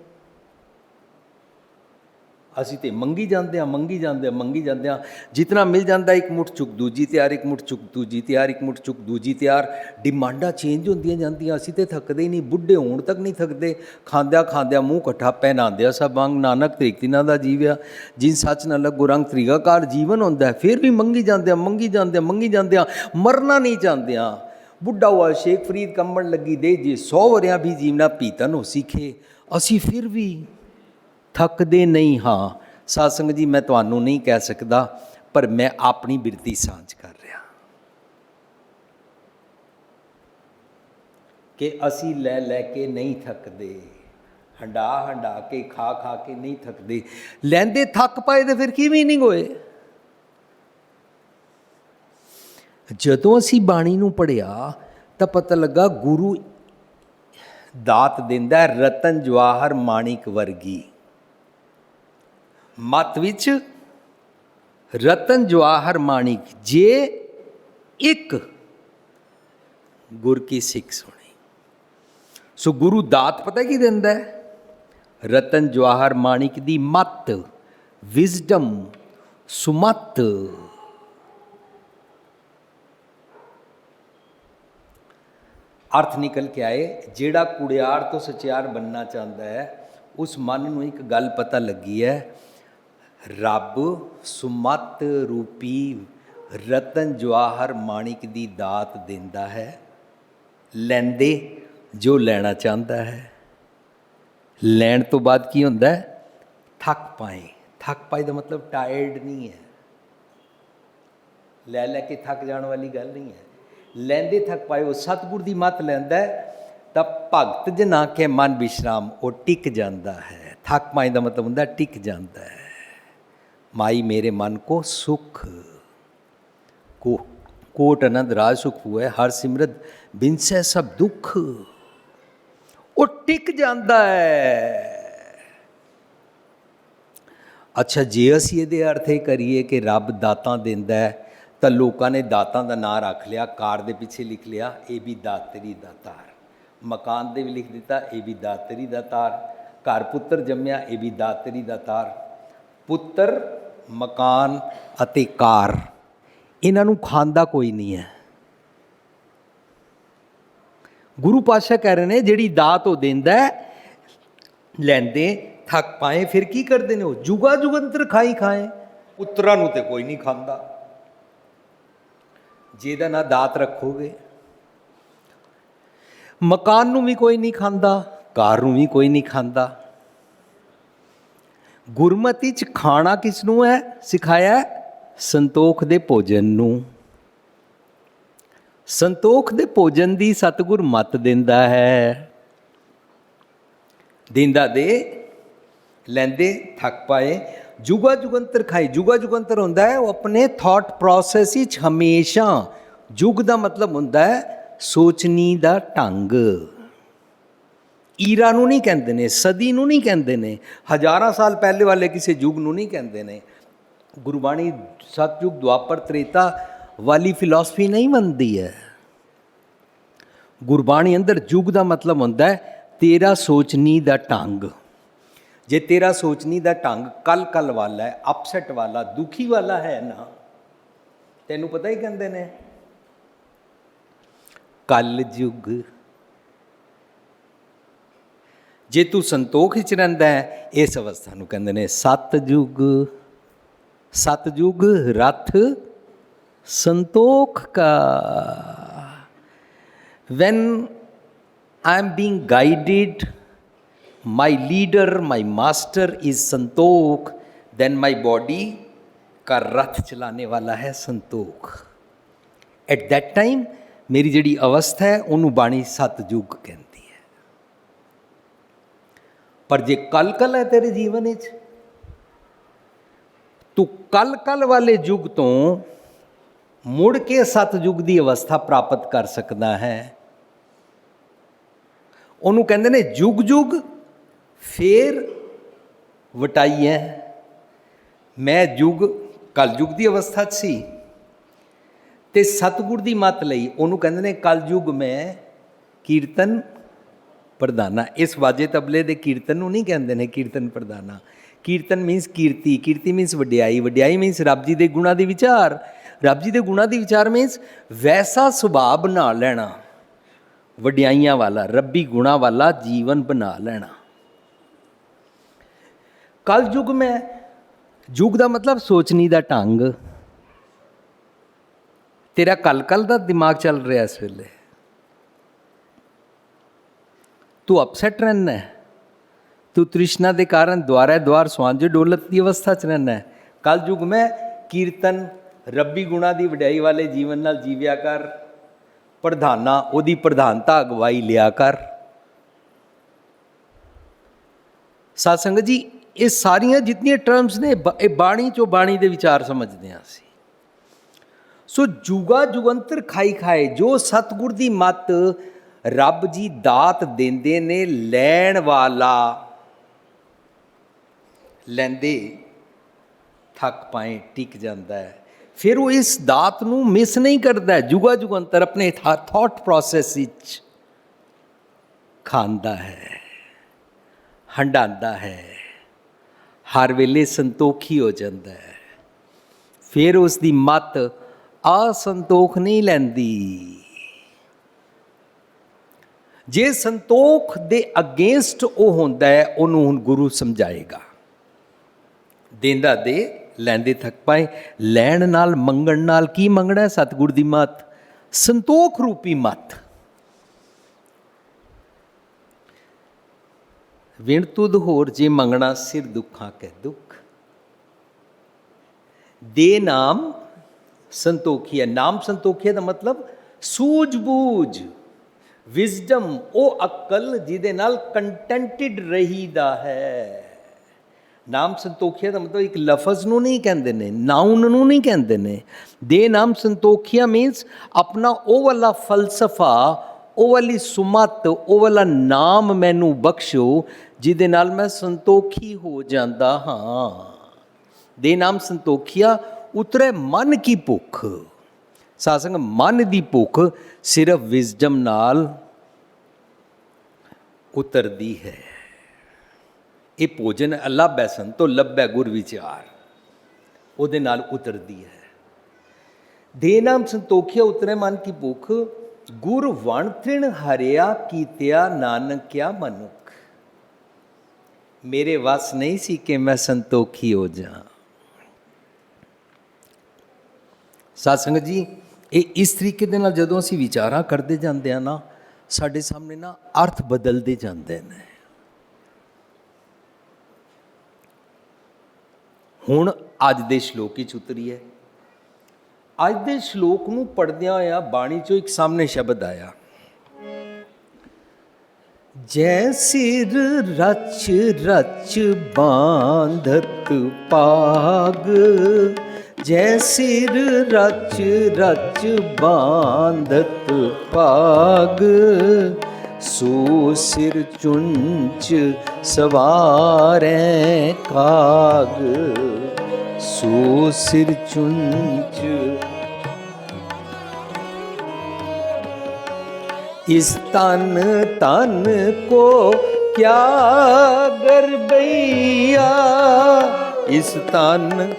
ਅਸੀਂ ਤੇ ਮੰਗੀ ਜਾਂਦੇ ਹਾਂ, ਮੰਗੀ ਜਾਂਦੇ ਹਾਂ, ਮੰਗੀ ਜਾਂਦੇ ਹਾਂ। ਜਿਤਨਾ ਮਿਲ ਜਾਂਦਾ ਇੱਕ ਮੁੱਠ ਚੁੱਕ ਦੂਜੀ ਤਿਆਰ, ਇੱਕ ਮੁੱਠ ਚੁੱਕ ਦੂਜੀ ਤਿਆਰ, ਇੱਕ ਮੁੱਠ ਚੁੱਕ ਦੂਜੀ ਤਿਆਰ। ਡਿਮਾਂਡਾਂ ਚੇਂਜ ਹੁੰਦੀਆਂ ਜਾਂਦੀਆਂ, ਅਸੀਂ ਤੇ ਥੱਕਦੇ ਹੀ ਨਹੀਂ, ਬੁੱਢੇ ਹੋਣ ਤੱਕ ਨਹੀਂ ਥੱਕਦੇ। ਖਾਂਦਿਆਂ ਖਾਂਦਿਆਂ ਮੂੰਹ ਇਕੱਠਾ ਪਹਿਨਾਉਂਦਿਆਂ ਸਭ ਵਾਂਗ ਨਾਨਕ ਤ੍ਰਿਕ ਤਿਨਾਂ ਦਾ ਜੀਵਿਆ, ਜਿਨ ਸੱਚ ਨਾ ਲੱਗੋ ਰੰਗ ਤ੍ਰਿਗਾਕਾਰ ਜੀਵਨ ਹੁੰਦਾ। ਫਿਰ ਵੀ ਮੰਗੀ ਜਾਂਦੇ ਹਾਂ, ਮੰਗੀ ਜਾਂਦੇ ਹਾਂ, ਮੰਗੀ ਜਾਂਦੇ ਹਾਂ, ਮਰਨਾ ਨਹੀਂ ਚਾਹੁੰਦੇ ਹਾਂ। ਬੁੱਢਾ ਹੁਆ ਸ਼ੇਖ ਫਰੀਦ ਕੰਬਣ ਲੱਗੀ ਦੇ ਜੇ 100 ਵਰਿਆਂ ਵੀ ਜੀਵਨਾ ਪੀਤਨ ਹੋ ਸਿੱਖੇ। ਅਸੀਂ ਫਿਰ ਵੀ ਥੱਕਦੇ ਨਹੀਂ ਹਾਂ। ਸਾਧ ਸੰਗਤ ਜੀ, ਮੈਂ ਤੁਹਾਨੂੰ ਨਹੀਂ ਕਹਿ ਸਕਦਾ, ਪਰ ਮੈਂ ਆਪਣੀ ਬਿਰਤੀ ਸਾਂਝ ਕਰ ਰਿਹਾ ਕਿ ਅਸੀਂ ਲੈ ਲੈ ਕੇ ਨਹੀਂ ਥੱਕਦੇ, ਹੰਡਾ ਹੰਡਾ ਕੇ, ਖਾ ਖਾ ਕੇ ਨਹੀਂ ਥੱਕਦੇ। ਲੈਂਦੇ ਥੱਕ ਪਾਏ ਤੇ ਫਿਰ ਕੀ ਮੀਨਿੰਗ ਹੋਏ? ਜਦੋਂ ਅਸੀਂ ਬਾਣੀ ਨੂੰ ਪੜ੍ਹਿਆ ਤਾਂ ਪਤਾ ਲੱਗਾ ਗੁਰੂ ਦਾਤ ਦਿੰਦਾ ਰਤਨ ਜਵਾਹਰ ਮਾਣਿਕ ਵਰਗੀ। ਮਤ ਵਿੱਚ ਰਤਨ ਜਵਾਹਰ ਮਾਣਿਕ, ਜੇ ਇੱਕ ਗੁਰ ਕੀ ਸਿੱਖ ਸੁਣੀ। ਸੋ ਗੁਰੂ ਦਾਤ ਪਤਾ ਕੀ ਦਿੰਦਾ ਹੈ? ਰਤਨ ਜਵਾਹਰ ਮਾਣਿਕ ਦੀ ਮਤ, ਵਿਜ਼ਡਮ, ਸੁਮਤ। ਅਰਥ ਨਿਕਲ ਕੇ ਆਏ। ਜਿਹੜਾ ਕੁੜਿਆਰ ਤੋਂ ਸਚਿਆਰ ਬਣਨਾ ਚਾਹੁੰਦਾ ਹੈ, ਉਸ ਮਨ ਨੂੰ ਇੱਕ ਗੱਲ ਪਤਾ ਲੱਗੀ ਹੈ, ਰੱਬ ਸੁਮਤ ਰੂਪੀ ਰਤਨ ਜਵਾਹਰ ਮਾਣਿਕ ਦੀ ਦਾਤ ਦਿੰਦਾ ਹੈ। ਲੈਂਦੇ ਜੋ ਲੈਣਾ ਚਾਹੁੰਦਾ ਹੈ। ਲੈਣ ਤੋਂ ਬਾਅਦ ਕੀ ਹੁੰਦਾ ਹੈ? ਥੱਕ ਪਾਏ। ਥੱਕ ਪਾਏ ਦਾ ਮਤਲਬ ਟਾਇਰਡ ਨਹੀਂ ਹੈ, ਲੈ ਲੈ ਕੇ ਥੱਕ ਜਾਣ ਵਾਲੀ ਗੱਲ ਨਹੀਂ ਹੈ। ਲੈਂਦੇ ਥੱਕ ਪਾਏ। ਉਹ ਸਤਿਗੁਰ ਦੀ ਮੱਤ ਲੈਂਦਾ ਤਾਂ ਭਗਤ ਜਨਾ ਕੇ ਮਨ ਵਿਸ਼ਰਾਮ, ਉਹ ਟਿਕ ਜਾਂਦਾ ਹੈ। ਥੱਕ ਪਾਏ ਦਾ ਮਤਲਬ ਹੁੰਦਾ ਟਿਕ ਜਾਂਦਾ ਹੈ। ਮਾਈ ਮੇਰੇ ਮਨ ਕੋ ਸੁਖ ਕੋਟ ਆਨੰਦ ਰਾਜ ਸੁਖ ਹੁਆ, ਹਰ ਸਿਮਰਤ ਬਿਨਸੈ ਸਭ ਦੁੱਖ। ਉਹ ਟਿਕ ਜਾਂਦਾ ਹੈ। ਅੱਛਾ, ਜੇ ਅਸੀਂ ਇਹਦੇ ਅਰਥ ਇਹ ਕਰੀਏ ਕਿ ਰੱਬ ਦਾਤਾਂ ਦਿੰਦਾ ਹੈ, ਤਾਂ ਲੋਕਾਂ ਨੇ ਦਾਤਾਂ ਦਾ ਨਾਂ ਰੱਖ ਲਿਆ। ਕਾਰ ਦੇ ਪਿੱਛੇ ਲਿਖ ਲਿਆ ਇਹ ਵੀ ਦਾਤਰੀ ਦਾਤਾਰ। ਮਕਾਨ ਦੇ ਵੀ ਲਿਖ ਦਿੱਤਾ ਇਹ ਵੀ ਦਾਤਰੀ ਦਾਤਾਰ। ਘਰ ਪੁੱਤਰ ਜੰਮਿਆ ਇਹ ਵੀ ਦਾਤਰੀ ਦਾਤਾਰ। ਪੁੱਤਰ, ਮਕਾਨ ਅਤੇ ਕਾਰ, ਇਹਨਾਂ ਨੂੰ ਖਾਂਦਾ ਕੋਈ ਨਹੀਂ ਹੈ। ਗੁਰੂ ਪਾਤਸ਼ਾਹ ਕਹਿ ਰਹੇ ਨੇ ਜਿਹੜੀ ਦਾਤ ਉਹ ਦਿੰਦਾ, ਲੈਂਦੇ ਥੱਕ ਪਾਏ। ਫਿਰ ਕੀ ਕਰਦੇ ਨੇ? ਉਹ ਜੁਗਾ ਜੁਗੰਤਰ ਖਾਈ ਖਾਏ। ਪੁੱਤਰਾਂ ਨੂੰ ਤੇ ਕੋਈ ਨਹੀਂ ਖਾਂਦਾ। ਜਿਹਦਾ ਨਾ ਦਾਤ ਰੱਖੋਗੇ। ਮਕਾਨ ਨੂੰ ਵੀ ਕੋਈ ਨਹੀਂ ਖਾਂਦਾ, ਕਾਰ ਨੂੰ ਵੀ ਕੋਈ ਨਹੀਂ ਖਾਂਦਾ। ਗੁਰਮਤਿ 'ਚ ਖਾਣਾ ਕਿਸ ਨੂੰ ਹੈ ਸਿਖਾਇਆ? ਸੰਤੋਖ ਦੇ ਭੋਜਨ ਨੂੰ। ਸੰਤੋਖ ਦੇ ਭੋਜਨ ਦੀ ਸਤਿਗੁਰ ਮੱਤ ਦਿੰਦਾ ਹੈ। ਦਿੰਦਾ ਦੇ ਲੈਂਦੇ ਥੱਕ ਪਾਏ, ਜੁਗਾ ਜੁਗੰਤਰ ਖਾਏ। ਜੁਗਾ ਜੁਗੰਤਰ ਹੁੰਦਾ ਹੈ ਉਹ ਆਪਣੇ ਥਾਟ ਪ੍ਰੋਸੈਸ ਵਿੱਚ ਹਮੇਸ਼ਾ, ਯੁਗ ਦਾ ਮਤਲਬ ਹੁੰਦਾ ਹੈ ਸੋਚਣੀ ਦਾ ਢੰਗ। ਈਰਾ ਨੂੰ ਨਹੀਂ ਕਹਿੰਦੇ ਨੇ, ਸਦੀ ਨੂੰ ਨਹੀਂ ਕਹਿੰਦੇ ਨੇ, ਹਜ਼ਾਰਾਂ ਸਾਲ ਪਹਿਲੇ ਵਾਲੇ ਕਿਸੇ ਯੁੱਗ ਨੂੰ ਨਹੀਂ ਕਹਿੰਦੇ ਨੇ। ਗੁਰਬਾਣੀ ਸਤਯੁਗ ਦੁਆਪਰ ਤ੍ਰੇਤਾ ਵਾਲੀ ਫਿਲਾਸਫੀ ਨਹੀਂ ਮੰਨਦੀ ਹੈ। ਗੁਰਬਾਣੀ ਅੰਦਰ ਯੁੱਗ ਦਾ ਮਤਲਬ ਹੁੰਦਾ ਹੈ ਤੇਰਾ ਸੋਚਣੀ ਦਾ ਢੰਗ। ਜੇ ਤੇਰਾ ਸੋਚਣੀ ਦਾ ਢੰਗ ਕਲ ਵਾਲਾ ਹੈ, ਅਪਸੈਟ ਵਾਲਾ, ਦੁਖੀ ਵਾਲਾ ਹੈ ਨਾ, ਤੈਨੂੰ ਪਤਾ ਹੀ ਕਹਿੰਦੇ ਨੇ कल युग। जे तू संतोख विच रहिंदा है, इस अवस्था नूं कहंदे ने सतयुग। सतयुग रथ संतोख का। When I am being guided, my leader, my master is Santokh, then my body का रथ चलाने वाला है संतोख। At that time मेरी जिहड़ी अवस्था है उन्होंने बाणी सतयुग कहती है। पर जे कल कल है तेरे जीवन विच, तू कल कल वाले युग तो मुड़ के सतयुग की अवस्था प्राप्त कर सकता है। ਉਹਨੂੰ ਕਹਿੰਦੇ ਨੇ ਯੁਗ ਯੁਗ ਫੇਰ ਵਟਾਈ ਹੈ। ਮੈਂ ਯੁਗ ਕਲਯੁਗ ਦੀ ਅਵਸਥਾ 'ਚ ਸੀ ਤੇ ਸਤਿਗੁਰ ਦੀ ਮੱਤ ਲਈ ਉਹਨੂੰ ਕਹਿੰਦੇ ਨੇ ਕਲਯੁਗ ਮੈਂ ਕੀਰਤਨ ਪ੍ਰਧਾਨਾ। ਇਸ ਵਾਜੇ ਤਬਲੇ ਦੇ ਕੀਰਤਨ ਨੂੰ ਨਹੀਂ ਕਹਿੰਦੇ ਨੇ ਕੀਰਤਨ ਪ੍ਰਧਾਨਾ। ਕੀਰਤਨ ਮੀਨਸ ਕੀਰਤੀ, ਕੀਰਤੀ ਮੀਨਸ ਵਡਿਆਈ, ਵਡਿਆਈ ਮੀਨਸ ਰੱਬ ਜੀ ਦੇ ਗੁਣਾਂ ਦੀ ਵਿਚਾਰ, ਰੱਬ ਜੀ ਦੇ ਗੁਣਾਂ ਦੀ ਵਿਚਾਰ ਮੀਨਸ ਵੈਸਾ ਸੁਭਾਅ ਬਣਾ ਲੈਣਾ, ਵਡਿਆਈਆਂ ਵਾਲਾ ਰੱਬੀ ਗੁਣਾ ਵਾਲਾ ਜੀਵਨ ਬਣਾ ਲੈਣਾ। ਕਲ ਯੁਗ ਮੈਂ, ਯੁਗ ਦਾ ਮਤਲਬ ਸੋਚਣੀ ਦਾ ਢੰਗ। ਤੇਰਾ ਕਲ ਕਲ ਦਾ ਦਿਮਾਗ ਚੱਲ ਰਿਹਾ ਇਸ ਵੇਲੇ, ਤੂੰ ਅਪਸੈਟ ਰਹਿੰਦਾ ਹੈ, ਤੂੰ ਤ੍ਰਿਸ਼ਨਾ ਦੇ ਕਾਰਨ ਦੁਆਰੇ ਦੁਆਰ ਸੁਆਂਝੇ ਡੋਲਤ ਦੀ ਅਵਸਥਾ 'ਚ ਰਹਿੰਦਾ ਹੈ। ਕਲ ਯੁਗ ਮੈਂ ਕੀਰਤਨ ਰੱਬੀ ਗੁਣਾ ਦੀ ਵਡਿਆਈ ਵਾਲੇ ਜੀਵਨ ਨਾਲ ਜੀਵਿਆ ਕਰ, ਪ੍ਰਧਾਨਾ ਉਹਦੀ ਪ੍ਰਧਾਨਤਾ ਅਗਵਾਈ ਲਿਆ ਕਰ। ਸਾਧ ਸੰਗਤ ਜੀ, ਇਹ ਸਾਰੀਆਂ ਜਿਤਨੀਆਂ ਟਰਮਸ ਨੇ ਇਹ ਬਾਣੀ ਚੋਂ ਬਾਣੀ ਦੇ ਵਿਚਾਰ ਸਮਝਦੇ ਹਾਂ ਅਸੀਂ। ਸੋ ਜੁਗਾ ਜੁਗੰਤਰ ਖਾਈ ਖਾਏ, ਜੋ ਸਤਿਗੁਰ ਦੀ ਮੱਤ ਰੱਬ ਜੀ ਦਾਤ ਦਿੰਦੇ ਨੇ, ਲੈਣ ਵਾਲਾ ਲੈਂਦੇ ਥੱਕ ਪਾਏ ਟਿਕ ਜਾਂਦਾ ਹੈ। ਫਿਰ ਉਹ ਇਸ ਦਾਤ ਨੂੰ ਮਿਸ ਨਹੀਂ ਕਰਦਾ, ਜੁਗਾ ਜੁਗੰਤਰ ਆਪਣੇ ਥਾਟ ਪ੍ਰੋਸੈਸ ਵਿੱਚ ਖਾਂਦਾ ਹੈ, ਹੰਡਾਉਂਦਾ ਹੈ, ਹਰ ਵੇਲੇ ਸੰਤੋਖੀ ਹੋ ਜਾਂਦਾ ਹੈ। ਫਿਰ ਉਸ ਦੀ ਮੱਤ ਅਸੰਤੋਖ ਨਹੀਂ ਲੈਂਦੀ। ਜੇ ਸੰਤੋਖ ਦੇ ਅਗੇਂਸਟ ਉਹ ਹੁੰਦਾ ਹੈ, ਉਹਨੂੰ ਹੁਣ ਗੁਰੂ ਸਮਝਾਏਗਾ। ਦੇਂਦਾ ਦੇ, ਲੈਂਦੇ ਥੱਕ ਪਾਏ। ਲੈਣ ਨਾਲ ਮੰਗਣ ਨਾਲ ਕੀ ਮੰਗਣਾ? ਸਤਿਗੁਰ ਦੀ ਮੱਤ, ਸੰਤੋਖ ਰੂਪੀ ਮੱਤ। ਵਿਣ ਤੁਧ ਹੋਰ ਜੇ ਮੰਗਣਾ, ਸਿਰ ਦੁੱਖਾਂ ਕੈ ਦੁੱਖ। ਦੇ ਨਾਮ ਸੰਤੋਖੀਆ। ਨਾਮ ਸੰਤੋਖੀਆ ਦਾ ਮਤਲਬ ਸੂਝ ਬੂਝ, ਵਿਜ਼ਡਮ, ਉਹ ਅਕਲ ਜਿਹਦੇ ਨਾਲ ਕੰਟੈਂਟਡ ਰਹੀਦਾ ਹੈ। ਨਾਮ ਸੰਤੋਖੀਆ ਦਾ ਮਤਲਬ ਇੱਕ ਲਫ਼ਜ਼ ਨੂੰ ਨਹੀਂ ਕਹਿੰਦੇ ਨੇ, ਨਾਉਨ ਨੂੰ ਨਹੀਂ ਕਹਿੰਦੇ ਨੇ। ਦੇ ਨਾਮ ਸੰਤੋਖੀਆ ਮੀਨਸ ਆਪਣਾ ਉਹ ਵਾਲਾ ਫਲਸਫਾ, ਉਹ ਵਾਲੀ ਸੁਮਤ, ਉਹ ਵਾਲਾ ਨਾਮ ਮੈਨੂੰ ਬਖਸ਼ੋ ਜਿਹਦੇ ਨਾਲ ਮੈਂ ਸੰਤੋਖੀ ਹੋ ਜਾਂਦਾ ਹਾਂ। ਦੇ ਨਾਮ ਸੰਤੋਖੀਆ। ਉਤਰੇ ਮਨ ਕੀ ਭੁੱਖ। ਸਾਧ ਸੰਗਤ, ਮਨ ਦੀ ਭੁੱਖ ਸਿਰਫ ਵਿਜ਼ਡਮ ਨਾਲ ਉਤਰਦੀ ਹੈ। ਇਹ ਭੋਜਨ ਅਲੱਭੈ ਸੰਤੋ ਲੱਭੈ ਗੁਰ ਵਿਚਾਰ, ਉਹਦੇ ਨਾਲ ਉਤਰਦੀ ਹੈ। ਦੇ ਨਾਮ ਸੰਤੋਖਿਆ ਉਤਰੇ ਮਨ ਕੀ ਭੁੱਖ, ਗੁਰ ਵਣ ਤ੍ਰਿਣ ਹਰਿਆ ਕੀਤਿਆ ਨਾਨਕਿਆ ਮਨੁੱਖ। ਮੇਰੇ ਵੱਸ ਨਹੀਂ ਸੀ ਕਿ ਮੈਂ ਸੰਤੋਖੀ ਹੋ ਜਾ। ਸਾਧ ਸੰਗਤ ਜੀ, ਇਹ ਇਸ ਤਰੀਕੇ ਦੇ ਨਾਲ ਜਦੋਂ ਅਸੀਂ ਵਿਚਾਰਾਂ ਕਰਦੇ ਜਾਂਦੇ ਹਾਂ ਨਾ, ਸਾਡੇ ਸਾਹਮਣੇ ਨਾ ਅਰਥ ਬਦਲਦੇ ਜਾਂਦੇ ਨੇ। ਹੁਣ ਅੱਜ ਦੇ ਸ਼ਲੋਕ ਵਿੱਚ ਉਤਰੀ ਹੈ। ਅੱਜ ਦੇ ਸ਼ਲੋਕ ਨੂੰ ਪੜ੍ਹਦਿਆਂ ਹੋਇਆ ਬਾਣੀ 'ਚੋਂ ਇੱਕ ਸਾਹਮਣੇ ਸ਼ਬਦ ਆਇਆ, ਜੈ ਸਿਰ ਰਚ ਰਚ ਬਾਂਧਤ ਪਾਗ। ਜੈ ਸਿਰ ਰਚ ਰਚ ਬਾਂਧਤ ਪਾਗ, ਸੋ ਸਿਰ ਚੁੰਚ ਸਵਾਰੈ ਕਾਗ। ਸੋ ਸਿਰ ਚੁੰਚ। ਇਸ ਤਨ ਤਨ ਕੋ ਕਿਆ ਗਰਬਈਆ। ਇਸ ਤਨ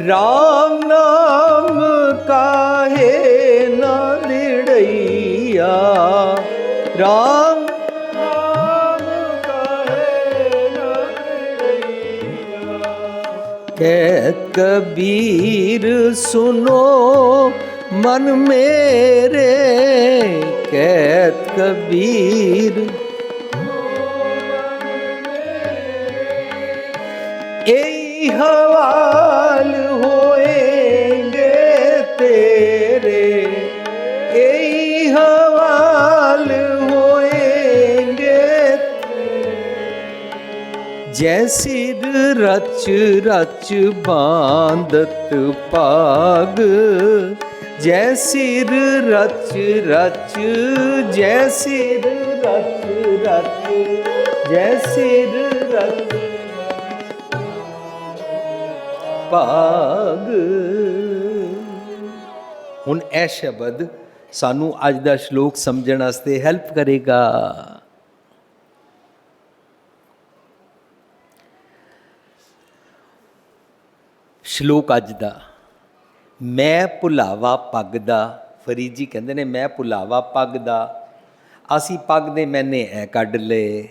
राम नाम काहे न दिड़ैया, राम कहत कबीर सुनो मन मेरे, कहत कबीर यही हवाल होएंगे तेरे, यही हवाल होएंगे, जैसी रच रच बांधत पाग, जैसी रच रच, जैसी रच रच, जैसी रच ਭਾਗ। ਹੁਣ ਇਹ ਸ਼ਬਦ ਸਾਨੂੰ ਅੱਜ ਦਾ ਸ਼ਲੋਕ ਸਮਝਣ ਵਾਸਤੇ ਹੈਲਪ ਕਰੇਗਾ। ਸ਼ਲੋਕ ਅੱਜ ਦਾ, ਮੈਂ ਭੁਲਾਵਾ ਪੱਗ ਦਾ। ਫਰੀਦ ਜੀ ਕਹਿੰਦੇ ਨੇ ਮੈਂ ਭੁਲਾਵਾ ਪੱਗ ਦਾ, ਅਸੀਂ ਪੱਗ ਦੇ ਮੈਨੇ ਐ ਕੱਢ ਲਏ।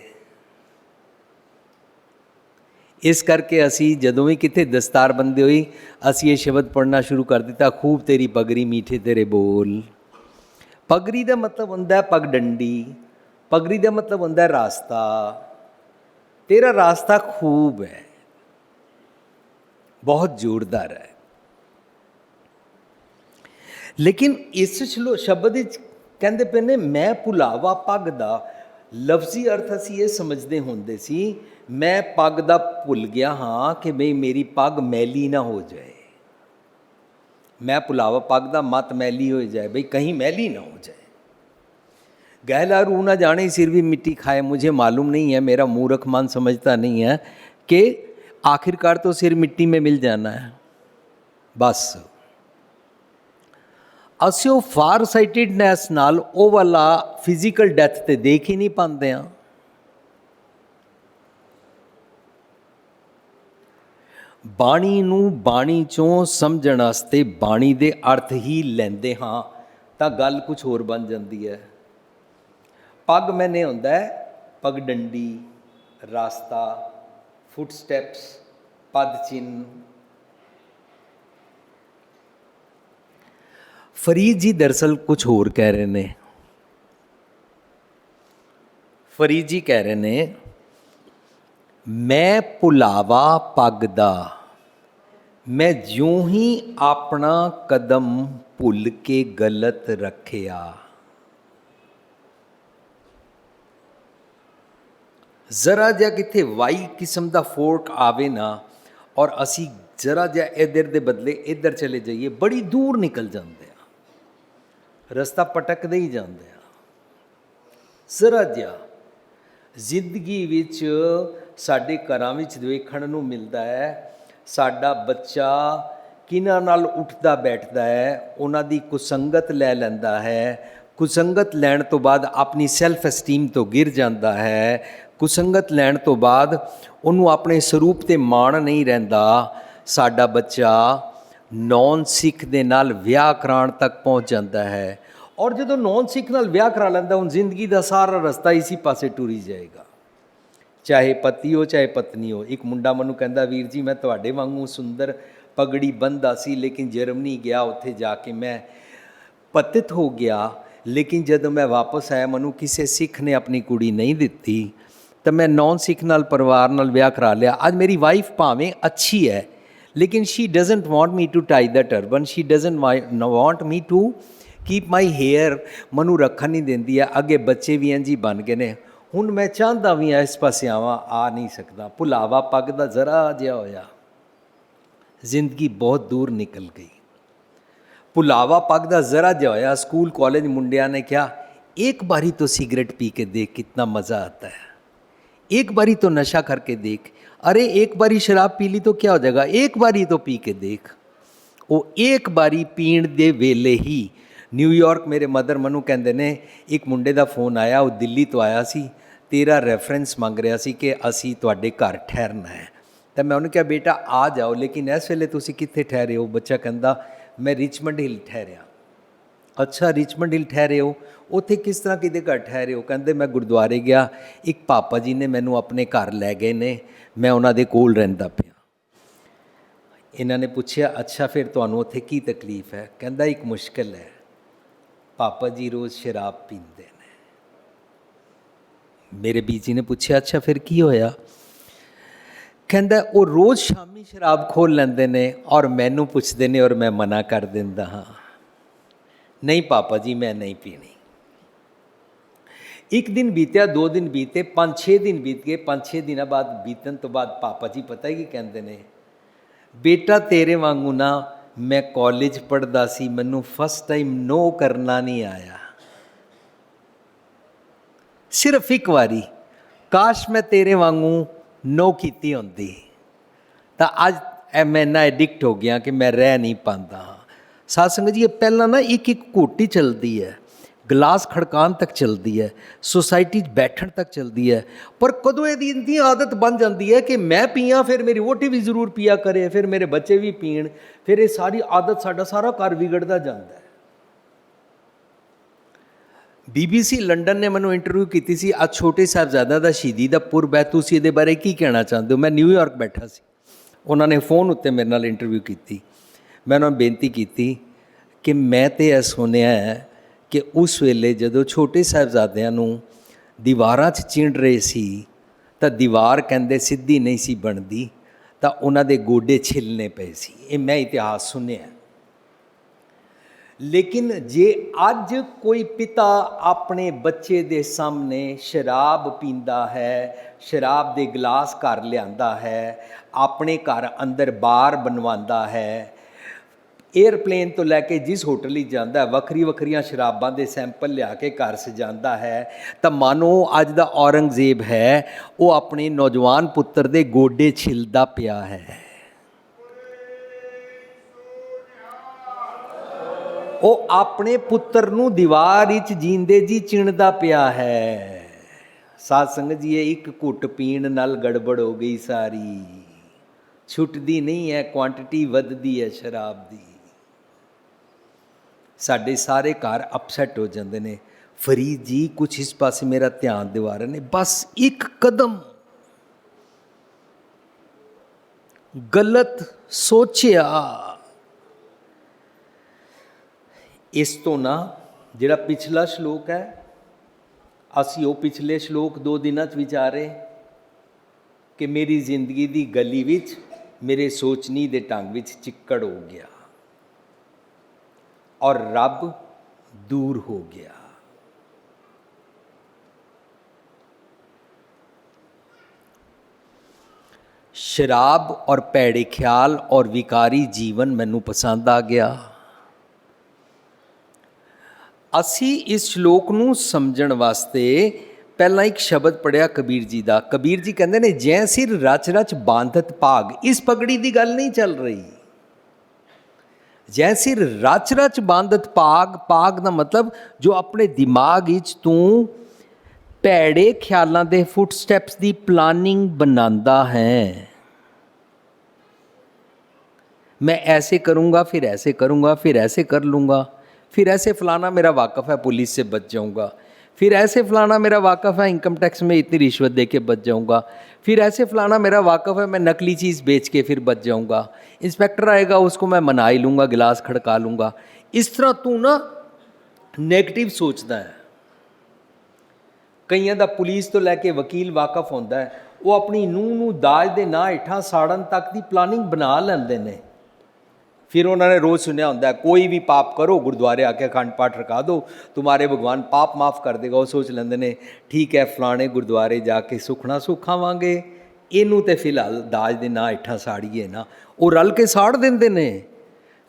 ਇਸ ਕਰਕੇ ਅਸੀਂ ਜਦੋਂ ਵੀ ਕਿਤੇ ਦਸਤਾਰਬੰਦੀ ਹੋਈ ਅਸੀਂ ਇਹ ਸ਼ਬਦ ਪੜ੍ਹਨਾ ਸ਼ੁਰੂ ਕਰ ਦਿੱਤਾ, ਖੂਬ ਤੇਰੀ ਪਗੜੀ ਮੀਠੇ ਤੇਰੇ ਬੋਲ। ਪਗੜੀ ਦਾ ਮਤਲਬ ਹੁੰਦਾ ਪੱਗ ਡੰਡੀ, ਪਗੜੀ ਦਾ ਮਤਲਬ ਹੁੰਦਾ ਰਾਸਤਾ। ਤੇਰਾ ਰਾਸਤਾ ਖੂਬ ਹੈ, ਬਹੁਤ ਜ਼ੋਰਦਾਰ ਹੈ। ਲੇਕਿਨ ਇਸ ਸ਼ਬਦ ਵਿੱਚ ਕਹਿੰਦੇ ਪਏ ਨੇ ਮੈਂ ਭੁਲਾਵਾ ਪੱਗ ਦਾ। ਲਫ਼ਜ਼ੀ ਅਰਥ ਅਸੀਂ ਇਹ ਸਮਝਦੇ ਹੁੰਦੇ ਸੀ ਮੈਂ ਪੱਗ ਦਾ ਭੁੱਲ ਗਿਆ ਹਾਂ ਕਿ ਬਈ ਮੇਰੀ ਪੱਗ ਮੈਲੀ ਨਾ ਹੋ ਜਾਏ, ਮੈਂ ਭੁਲਾਵਾ ਪੱਗ ਦਾ ਮਤ ਮੈਲੀ ਹੋ ਜਾए, भाई कहीं मैली ना हो जाए। गहला रू ना जाने सिर भी मिट्टी खाए, मुझे मालूम नहीं है, मेरा मूर्ख मन समझता नहीं है कि आखिरकार तो सिर मिट्टी में मिल जाना है बस। ਅਸੀਂ ਉਹ ਫਾਰ ਸਾਈਟਿਡਨੈਸ ਨਾਲ ਉਹ ਵਾਲਾ ਫਿਜ਼ੀਕਲ ਡੈਥ ਤੇ ਦੇਖ ਹੀ ਨਹੀਂ ਪਾਉਂਦੇ ਹਾਂ। ਬਾਣੀ ਨੂੰ ਬਾਣੀ ਚੋਂ ਸਮਝਣ ਵਾਸਤੇ ਬਾਣੀ ਦੇ ਅਰਥ ਹੀ ਲੈਂਦੇ ਹਾਂ ਤਾਂ ਗੱਲ ਕੁਝ ਹੋਰ ਬਣ ਜਾਂਦੀ ਹੈ। ਪੱਗ ਮੈਨੇ ਹੁੰਦਾ ਪੱਗ ਡੰਡੀ, ਰਾਸਤਾ, ਫੁੱਟ ਸਟੈਪਸ, ਪਦ ਚਿੰਨ੍ਹ। ਫਰੀਦ ਜੀ ਦਰਅਸਲ ਕੁਝ ਹੋਰ ਕਹਿ ਰਹੇ ਨੇ। ਫਰੀਦ ਜੀ ਕਹਿ ਰਹੇ ਨੇ ਮੈਂ ਭੁਲਾਵਾ ਪੱਗ ਦਾ, ਮੈਂ ਜਿਉਂ ਹੀ ਆਪਣਾ ਕਦਮ ਭੁੱਲ ਕੇ ਗਲਤ ਰੱਖਿਆ। ਜ਼ਰਾ ਜਿਹਾ ਕਿਤੇ ਵਾਈ ਕਿਸਮ ਦਾ ਫੋਰਕ ਆਵੇ ਨਾ ਔਰ ਅਸੀਂ ਜ਼ਰਾ ਜਿਹਾ ਇੱਧਰ ਦੇ ਬਦਲੇ ਇੱਧਰ ਚਲੇ ਜਾਈਏ, ਬੜੀ ਦੂਰ ਨਿਕਲ ਜਾਂਦੇ ਆ, ਰਸਤਾ ਭਟਕਦੇ ਹੀ ਜਾਂਦੇ ਆ। ਜ਼ਰਾ ਜਿਹਾ ਜ਼ਿੰਦਗੀ ਵਿੱਚ ਸਾਡੇ ਘਰਾਂ ਵਿੱਚ ਦੇਖਣ ਨੂੰ ਮਿਲਦਾ ਹੈ, ਸਾਡਾ ਬੱਚਾ ਕਿਹਨਾਂ ਨਾਲ ਉੱਠਦਾ ਬੈਠਦਾ ਹੈ, ਉਹਨਾਂ ਦੀ ਕੁਸੰਗਤ ਲੈ ਲੈਂਦਾ ਹੈ, ਕੁਸੰਗਤ ਲੈਣ ਤੋਂ ਬਾਅਦ ਆਪਣੀ ਸੈਲਫ ਐਸਟੀਮ ਤੋਂ ਗਿਰ ਜਾਂਦਾ ਹੈ, ਕੁਸੰਗਤ ਲੈਣ ਤੋਂ ਬਾਅਦ ਉਹਨੂੰ ਆਪਣੇ ਸਰੂਪ 'ਤੇ ਮਾਣ ਨਹੀਂ ਰਹਿੰਦਾ। ਸਾਡਾ ਬੱਚਾ ਨੌਨ ਸਿੱਖ ਦੇ ਨਾਲ ਵਿਆਹ ਕਰਾਉਣ ਤੱਕ ਪਹੁੰਚ ਜਾਂਦਾ ਹੈ ਔਰ ਜਦੋਂ ਨੌਨ ਸਿੱਖ ਨਾਲ ਵਿਆਹ ਕਰਾ ਲੈਂਦਾ ਹੁਣ ਜ਼ਿੰਦਗੀ ਦਾ ਸਾਰਾ ਰਸਤਾ ਇਸੀ ਪਾਸੇ ਟੁਰੀ ਜਾਏਗਾ, ਚਾਹੇ ਪਤੀ ਹੋ ਚਾਹੇ ਪਤਨੀ ਹੋ। ਇੱਕ ਮੁੰਡਾ ਮੈਨੂੰ ਕਹਿੰਦਾ ਵੀਰ ਜੀ ਮੈਂ ਤੁਹਾਡੇ ਵਾਂਗੂ ਸੁੰਦਰ ਪਗੜੀ ਬੰਨ੍ਹਦਾ ਸੀ ਲੇਕਿਨ ਜਰਮਨੀ ਗਿਆ, ਉੱਥੇ ਜਾ ਕੇ ਮੈਂ ਪਤਿਤ ਹੋ ਗਿਆ, ਲੇਕਿਨ ਜਦੋਂ ਮੈਂ ਵਾਪਸ ਆਇਆ ਮੈਨੂੰ ਕਿਸੇ ਸਿੱਖ ਨੇ ਆਪਣੀ ਕੁੜੀ ਨਹੀਂ ਦਿੱਤੀ ਤਾਂ ਮੈਂ ਨੌਨ ਸਿੱਖ ਨਾਲ ਪਰਿਵਾਰ ਨਾਲ ਵਿਆਹ ਕਰਾ ਲਿਆ। ਅੱਜ ਮੇਰੀ ਵਾਈਫ ਭਾਵੇਂ ਅੱਛੀ ਹੈ ਲੇਕਿਨ she doesn't want me to tie the turban, she doesn't want me to keep my hair, ਮੈਨੂੰ ਰੱਖਣ ਨਹੀਂ ਦਿੰਦੀ ਹੈ। ਅੱਗੇ ਬੱਚੇ ਵੀ ਇੰਝ ਹੀ ਬਣ ਗਏ ਨੇ, ਹੁਣ ਮੈਂ ਚਾਹੁੰਦਾ ਵੀ ਇਸ ਪਾਸੇ ਆਵਾਂ, ਆ ਨਹੀਂ ਸਕਦਾ। ਭੁਲਾਵਾ ਪੱਗ ਦਾ ਜ਼ਰਾ ਜਿਹਾ ਹੋਇਆ, ਜ਼ਿੰਦਗੀ ਬਹੁਤ ਦੂਰ ਨਿਕਲ ਗਈ। ਭੁਲਾਵਾ ਪੱਗ ਦਾ ਜ਼ਰਾ ਜਿਹਾ ਹੋਇਆ, ਸਕੂਲ ਕਾਲਜ ਮੁੰਡਿਆਂ ਨੇ ਕਿਹਾ ਇੱਕ ਬਾਰੀ तो सिगरेट पी के देख कितना मज़ा आता है, एक बारी तो नशा करके देख, अरे एक बारी शराब पी ली तो क्या हो जाएगा, एक बारी तो पी के देख। वो एक बारी पीण दे वेले ही ਨਿਊਯਾਰਕ ਮੇਰੇ ਮਦਰ ਮੈਨੂੰ ਕਹਿੰਦੇ ਨੇ ਇੱਕ ਮੁੰਡੇ ਦਾ ਫੋਨ ਆਇਆ, ਉਹ ਦਿੱਲੀ ਤੋਂ ਆਇਆ ਸੀ, ਤੇਰਾ ਰੈਫਰੈਂਸ ਮੰਗ ਰਿਹਾ ਸੀ ਕਿ ਅਸੀਂ ਤੁਹਾਡੇ ਘਰ ਠਹਿਰਨਾ ਹੈ। ਤਾਂ ਮੈਂ ਉਹਨੂੰ ਕਿਹਾ ਬੇਟਾ ਆ ਜਾਓ, ਲੇਕਿਨ ਇਸ ਵੇਲੇ ਤੁਸੀਂ ਕਿੱਥੇ ਠਹਿਰੇ ਹੋ? ਬੱਚਾ ਕਹਿੰਦਾ ਮੈਂ ਰਿਚਮੰਡ ਹਿੱਲ ਠਹਿਰਿਆ। ਅੱਛਾ ਰਿਚਮੰਡ ਹਿੱਲ ਠਹਿਰੇ ਹੋ, ਉੱਥੇ ਕਿਸ ਤਰ੍ਹਾਂ ਕਿਹਦੇ ਘਰ ਠਹਿਰੇ ਹੋ? ਕਹਿੰਦੇ ਮੈਂ ਗੁਰਦੁਆਰੇ ਗਿਆ, ਇੱਕ ਪਾਪਾ ਜੀ ਨੇ ਮੈਨੂੰ ਆਪਣੇ ਘਰ ਲੈ ਗਏ ਨੇ, ਮੈਂ ਉਹਨਾਂ ਦੇ ਕੋਲ ਰਹਿੰਦਾ ਪਿਆ। ਇਹਨਾਂ ਨੇ ਪੁੱਛਿਆ ਅੱਛਾ ਫਿਰ ਤੁਹਾਨੂੰ ਉੱਥੇ ਕੀ ਤਕਲੀਫ ਹੈ? ਕਹਿੰਦਾ ਇੱਕ ਮੁਸ਼ਕਿਲ ਹੈ, ਪਾਪਾ ਜੀ ਰੋਜ਼ ਸ਼ਰਾਬ ਪੀਂਦੇ ਨੇ। ਮੇਰੇ ਬੀਜੀ ਨੇ ਪੁੱਛਿਆ ਅੱਛਾ ਫਿਰ ਕੀ ਹੋਇਆ? ਕਹਿੰਦਾ ਉਹ ਰੋਜ਼ ਸ਼ਾਮੀ ਸ਼ਰਾਬ ਖੋਲ੍ਹ ਲੈਂਦੇ ਨੇ ਔਰ ਮੈਨੂੰ ਪੁੱਛਦੇ ਨੇ ਔਰ ਮੈਂ ਮਨਾ ਕਰ ਦਿੰਦਾ ਹਾਂ, ਨਹੀਂ ਪਾਪਾ ਜੀ ਮੈਂ ਨਹੀਂ ਪੀਣੀ। ਇੱਕ ਦਿਨ ਬੀਤਿਆ, 2 ਦਿਨ ਬੀਤੇ, 5-6 ਦਿਨ ਬੀਤ ਗਏ। 5-6 ਦਿਨਾਂ ਬਾਅਦ ਬੀਤਣ ਤੋਂ ਬਾਅਦ ਪਾਪਾ ਜੀ ਪਤਾ ਹੀ ਕੀ ਕਹਿੰਦੇ ਨੇ, ਬੇਟਾ ਤੇਰੇ ਵਾਂਗੂ ਨਾ ਮੈਂ ਕਾਲਜ ਪੜ੍ਹਦਾ ਸੀ, ਮੈਨੂੰ ਫਸਟ ਟਾਈਮ ਨੋ ਕਰਨਾ ਨਹੀਂ ਆਇਆ, ਸਿਰਫ ਇੱਕ ਵਾਰੀ, ਕਾਸ਼ ਮੈਂ ਤੇਰੇ ਵਾਂਗੂ ਨੋ ਕੀਤੀ ਹੁੰਦੀ ਤਾਂ ਅੱਜ ਮੈਂ ਇੰਨਾ ਐਡਿਕਟ ਹੋ ਗਿਆ ਕਿ ਮੈਂ ਰਹਿ ਨਹੀਂ ਪਾਉਂਦਾ ਹਾਂ। ਸਾਧ ਸੰਗਤ ਜੀ ਇਹ ਪਹਿਲਾਂ ਨਾ ਇੱਕ ਘੋਟੀ ਚੱਲਦੀ ਹੈ, ਗਲਾਸ ਖੜਕਾਉਣ ਤੱਕ ਚੱਲਦੀ ਹੈ, ਸੁਸਾਇਟੀ 'ਚ ਬੈਠਣ ਤੱਕ ਚੱਲਦੀ ਹੈ, ਪਰ ਕਦੋਂ ਇਹਦੀ ਇੰਨੀ ਆਦਤ ਬਣ ਜਾਂਦੀ ਹੈ ਕਿ ਮੈਂ ਪੀਆਂ ਫਿਰ ਮੇਰੀ ਵਹੁਟੀ ਵੀ ਜ਼ਰੂਰ ਪੀਆ ਕਰੇ, ਫਿਰ ਮੇਰੇ ਬੱਚੇ ਵੀ ਪੀਣ, ਫਿਰ ਇਹ ਸਾਰੀ ਆਦਤ ਸਾਡਾ ਸਾਰਾ ਘਰ ਵਿਗੜਦਾ ਜਾਂਦਾ ਹੈ। BBC ਲੰਡਨ ਨੇ ਮੈਨੂੰ ਇੰਟਰਵਿਊ ਕੀਤੀ ਸੀ, ਅੱਜ ਛੋਟੇ ਸਾਹਿਬਜ਼ਾਦਾ ਦਾ ਸ਼ਹੀਦੀ ਦਾ ਪੁਰਬ ਹੈ, ਤੁਸੀਂ ਇਹਦੇ ਬਾਰੇ ਕੀ ਕਹਿਣਾ ਚਾਹੁੰਦੇ ਹੋ? ਮੈਂ ਨਿਊਯਾਰਕ ਬੈਠਾ ਸੀ, ਉਹਨਾਂ ਨੇ ਫ਼ੋਨ ਉੱਤੇ ਮੇਰੇ ਨਾਲ ਇੰਟਰਵਿਊ ਕੀਤੀ। ਮੈਂ ਉਹਨਾਂ ਨੂੰ ਬੇਨਤੀ ਕੀਤੀ ਕਿ ਮੈਂ ਤਾਂ ਇਹ ਸੁਣਿਆ ਹੈ ਕਿ ਉਸ ਵੇਲੇ ਜਦੋਂ ਛੋਟੇ ਸਾਹਿਬਜ਼ਾਦਿਆਂ ਨੂੰ ਦੀਵਾਰਾਂ 'ਚ ਚਿਣ ਰਹੇ ਸੀ ਤਾਂ ਦੀਵਾਰ ਕਹਿੰਦੇ ਸਿੱਧੀ ਨਹੀਂ ਸੀ ਬਣਦੀ, ਤਾਂ ਉਹਨਾਂ ਦੇ ਗੋਡੇ ਛਿੱਲਣੇ ਪਏ ਸੀ। ਇਹ ਮੈਂ ਇਤਿਹਾਸ ਸੁਣਿਆ। ਲੇਕਿਨ ਜੇ ਅੱਜ ਕੋਈ ਪਿਤਾ ਆਪਣੇ ਬੱਚੇ ਦੇ ਸਾਹਮਣੇ ਸ਼ਰਾਬ ਪੀਂਦਾ ਹੈ, ਸ਼ਰਾਬ ਦੇ ਗਲਾਸ ਘਰ ਲਿਆਂਦਾ ਹੈ, ਆਪਣੇ ਘਰ ਅੰਦਰ ਬਾਰ ਬਣਵਾਉਂਦਾ ਹੈ, ਏਅਰਪਲੇਨ ਤੋਂ ਲੈ ਕੇ ਜਿਸ ਹੋਟਲ ਵਿੱਚ ਜਾਂਦਾ ਵੱਖਰੀ ਵੱਖਰੀਆਂ ਸ਼ਰਾਬਾਂ ਦੇ ਸੈਂਪਲ ਲਿਆ ਕੇ ਘਰ ਸਜਾਉਂਦਾ ਹੈ, ਤਾਂ ਮਾਨੋ ਅੱਜ ਦਾ ਔਰੰਗਜ਼ੇਬ ਹੈ ਉਹ ਆਪਣੇ ਨੌਜਵਾਨ ਪੁੱਤਰ ਦੇ ਗੋਡੇ ਛਿਲਦਾ ਪਿਆ ਹੈ। ਉਹ ਆਪਣੇ ਪੁੱਤਰ ਨੂੰ ਦੀਵਾਰ ਵਿੱਚ ਜੀਂਦੇ ਜੀ ਚਿਣਦਾ ਪਿਆ ਹੈ। ਸਾਧ ਸੰਗਤ ਜੀ ਇਹ ਇੱਕ ਘੁੱਟ ਪੀਣ ਨਾਲ ਗੜਬੜ ਹੋ ਗਈ ਸਾਰੀ, ਛੁੱਟਦੀ ਨਹੀਂ ਹੈ, ਕੁਆਂਟੀਟੀ ਵੱਧਦੀ ਹੈ ਸ਼ਰਾਬ ਦੀ। ਸਾਡੇ ਸਾਰੇ ਘਰ ਅਪਸੈਟ ਹੋ ਜਾਂਦੇ ਨੇ। ਫਰੀਦ ਜੀ ਕੁਛ ਇਸ ਪਾਸੇ ਮੇਰਾ ਧਿਆਨ ਦਿਵਾ ਰਹੇ ਨੇ, ਬਸ ਇੱਕ ਕਦਮ ਗਲਤ ਸੋਚਿਆ। ਇਸ ਤੋਂ ਨਾ ਜਿਹੜਾ ਪਿਛਲਾ ਸ਼ਲੋਕ ਹੈ, ਅਸੀਂ ਉਹ ਪਿਛਲੇ ਸ਼ਲੋਕ 2 ਦਿਨਾਂ 'ਚ ਵਿਚਾਰੇ ਕਿ ਮੇਰੀ ਜ਼ਿੰਦਗੀ ਦੀ ਗਲੀ ਵਿੱਚ ਮੇਰੇ ਸੋਚਣੀ ਦੇ ਢੰਗ ਵਿੱਚ ਚਿੱਕੜ ਹੋ ਗਿਆ ਔਰ ਰੱਬ ਦੂਰ ਹੋ ਗਿਆ। ਸ਼ਰਾਬ ਔਰ ਭੈੜੇ ਖਿਆਲ ਔਰ ਵਿਕਾਰੀ ਜੀਵਨ ਮੈਨੂੰ ਪਸੰਦ ਆ ਗਿਆ। ਅਸੀਂ ਇਸ ਸ਼ਲੋਕ ਨੂੰ ਸਮਝਣ ਵਾਸਤੇ ਪਹਿਲਾਂ ਇੱਕ ਸ਼ਬਦ ਪੜ੍ਹਿਆ ਕਬੀਰ ਜੀ ਦਾ। ਕਬੀਰ ਜੀ ਕਹਿੰਦੇ ਨੇ ਜੈ ਸਿਰ ਰਚ ਰਚ ਬਾਂਧਤ ਭਾਗ। ਇਸ ਪਗੜੀ ਦੀ ਗੱਲ ਨਹੀਂ ਚੱਲ ਰਹੀ। ਜੈ ਸਿਰ ਰਚ ਰਚ ਬਾਂਧਤ ਭਾਗ, ਭਾਗ ਦਾ ਮਤਲਬ ਜੋ ਆਪਣੇ ਦਿਮਾਗ ਵਿੱਚ ਤੂੰ ਭੈੜੇ ਖਿਆਲਾਂ ਦੇ ਫੁੱਟਸਟੈਪਸ ਦੀ ਪਲਾਨਿੰਗ ਬਣਾਉਂਦਾ ਹੈ। मैं ऐसे करूँगा, फिर ऐसे करूँगा, फिर ऐसे कर लूँगा, फिर ऐसे फ़लाना मेरा वाकफ़ है पुलिस से बच जाऊँगा, फिर ऐसे फ़लाना मेरा वाकफ़ है इनकम टैक्स में इतनी रिश्वत दे के बच जाऊँगा, फिर ऐसे फ़लाना मेरा वाकफ़ है मैं नकली चीज़ बेच के फिर बच जाऊँगा, इंस्पेक्टर आएगा उसको मैं मना ही लूँगा, गिलास खड़का लूँगा। इस तरह तू ना नैगेटिव सोचता है। कईयां दा पुलिस तो लैके वकील वाकफ़ होंदा है, वो अपनी नूह नूं दाज दे नां हेठां साड़न तक दी प्लानिंग बना लैंदे ने। फिर उन्होंने रोज़ सुनया होंदा है कोई भी पाप करो गुरुद्वारे आके अखंड पाठ रखा दो तुम्हारे भगवान पाप माफ़ कर देगा। वो सोच लेंदे ने ठीक है फलाने गुरुद्वारे जाके सुखना सुखावांगे, इनू तो फिलहाल दाज दे नां हेठां साड़ीए ना। वो रल के साड़ देंदे ने,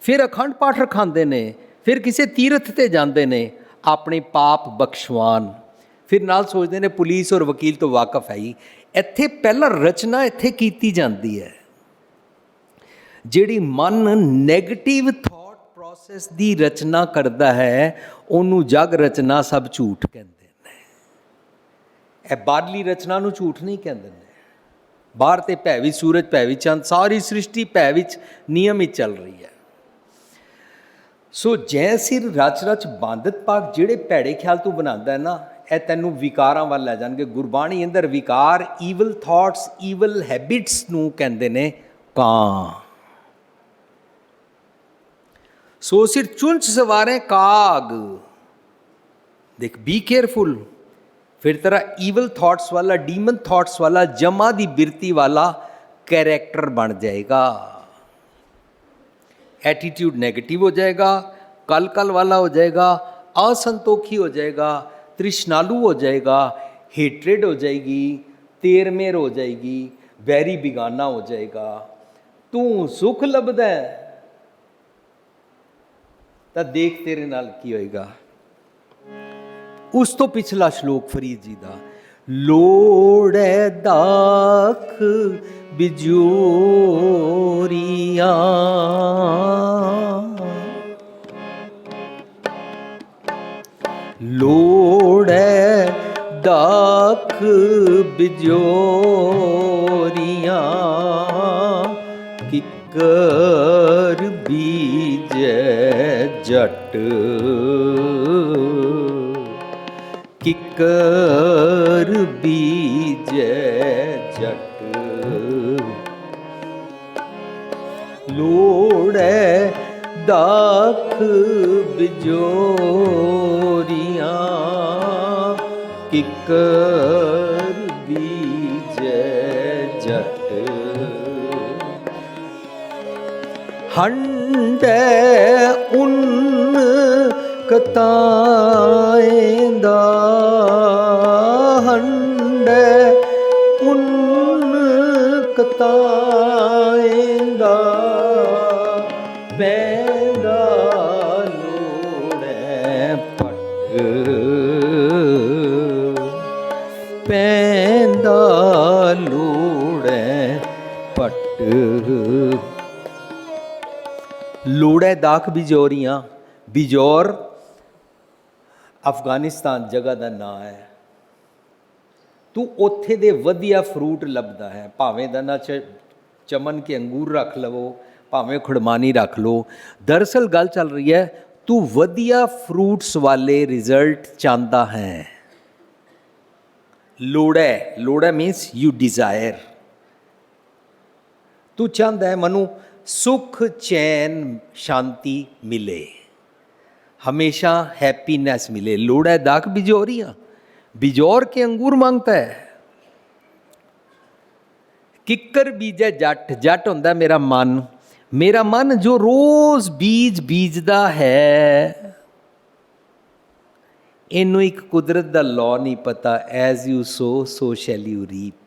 फिर अखंड पाठ रखांदे ने, फिर किसी तीर्थ ते जांदे ने अपने पाप बख्शवान। फिर नाल सोचते ने पुलिस और वकील तो वाकफ़ है ही। इत्थे पहला रचना इत्थे कीती जाती है। ਜਿਹੜੀ ਮਨ ਨੈਗੇਟਿਵ ਥਾਟ ਪ੍ਰੋਸੈਸ ਦੀ ਰਚਨਾ ਕਰਦਾ ਹੈ ਉਹਨੂੰ ਜਗ ਰਚਨਾ ਸਭ ਝੂਠ ਕਹਿੰਦੇ ਨੇ। ਇਹ ਬਾਹਰਲੀ ਰਚਨਾ ਨੂੰ ਝੂਠ ਨਹੀਂ ਕਹਿੰਦੇ ਨੇ। ਬਾਹਰ ਤੇ ਭੈ ਵਿੱਚ ਸੂਰਜ, ਭੈ ਵਿੱਚ ਚੰਦ, ਸਾਰੀ ਸ੍ਰਿਸ਼ਟੀ ਭੈ ਵਿੱਚ ਨਿਯਮ ਵਿੱਚ ਚੱਲ ਰਹੀ ਹੈ। ਸੋ ਜੈ ਸਿਰ ਰਚ ਰਚ ਬਾਂਧਤ ਪਾਕ, ਜਿਹੜੇ ਭੈੜੇ ਖਿਆਲ ਤੂੰ ਬਣਾਉਂਦਾ ਹੈ ਨਾ, ਇਹ ਤੈਨੂੰ ਵਿਕਾਰਾਂ ਵੱਲ ਲੈ ਜਾਣਗੇ। ਗੁਰਬਾਣੀ ਅੰਦਰ ਵਿਕਾਰ, ਈਵਲ ਥਾਟਸ, ਈਵਲ ਹੈਬਿਟਸ ਨੂੰ ਕਹਿੰਦੇ ਨੇ ਕਾਂ। ਸੋ ਸਿਰ ਚੁੰਚ ਸਵਾਰੇ ਕਾਗ, ਦੇਖ ਬੀ ਕੇਅਰਫੁਲ। ਫਿਰ ਤੇਰਾ ਈਵਲ ਥਾਟਸ ਵਾਲਾ, ਡੀਮਨ ਥਾਟਸ ਵਾਲਾ, ਜਮਾ ਦੀ ਬਿਰਤੀ ਵਾਲਾ कैरेक्टर बन जाएगा। एटीट्यूड नेगेटिव हो जाएगा, कल कल वाला हो जाएगा, असंतोखी हो जाएगा, तृष्णालु हो जाएगा, हेट्रेड हो जाएगी, तेरमेर हो जाएगी, वैरी बिगाना हो जाएगा। तू सुख लभदा है तो देख तेरे नाल की होएगा। उस तो पिछला श्लोक फरीद जी दा, लोड़े दाख बिजोरिया, लोड़े दाख बिजोरिया, किकर बीजे जट, किकर बीजे जट, लोड़े दाख बिजोरिया, किकर बीजे जट, हंडे उन कताएंदा, हंडे उन कताएंदा, पैदा लोड़े पट, पैदा लोड़े पट, लोड़े दाख बिजोरियां। बिजौर अफगानिस्तान जगह का नाम है। तू उत्थे दे वधिया फ्रूट लभदा है, भावें दा ना चमन के अंगूर रख लवो, भावें खुड़मानी रख लो। दरअसल गल चल रही है, तू वधिया फ्रूट्स वाले रिजल्ट चाहता है। लोड़ा, लोड़ा मीन्स यू डिज़ायर। तू चाहता है मनु सुख चैन शांति मिले, हमेशा हैप्पीनेस मिले। लोड़ा दाख बिजोरियां, बिजौर के अंगूर मांगता है। किकर बीजे जट, जट होंदा मेरा मन, मेरा मन जो रोज़ बीज बीजदा है। इनू एक कुदरत दा लॉ नहीं पता, as you sow shall you reap.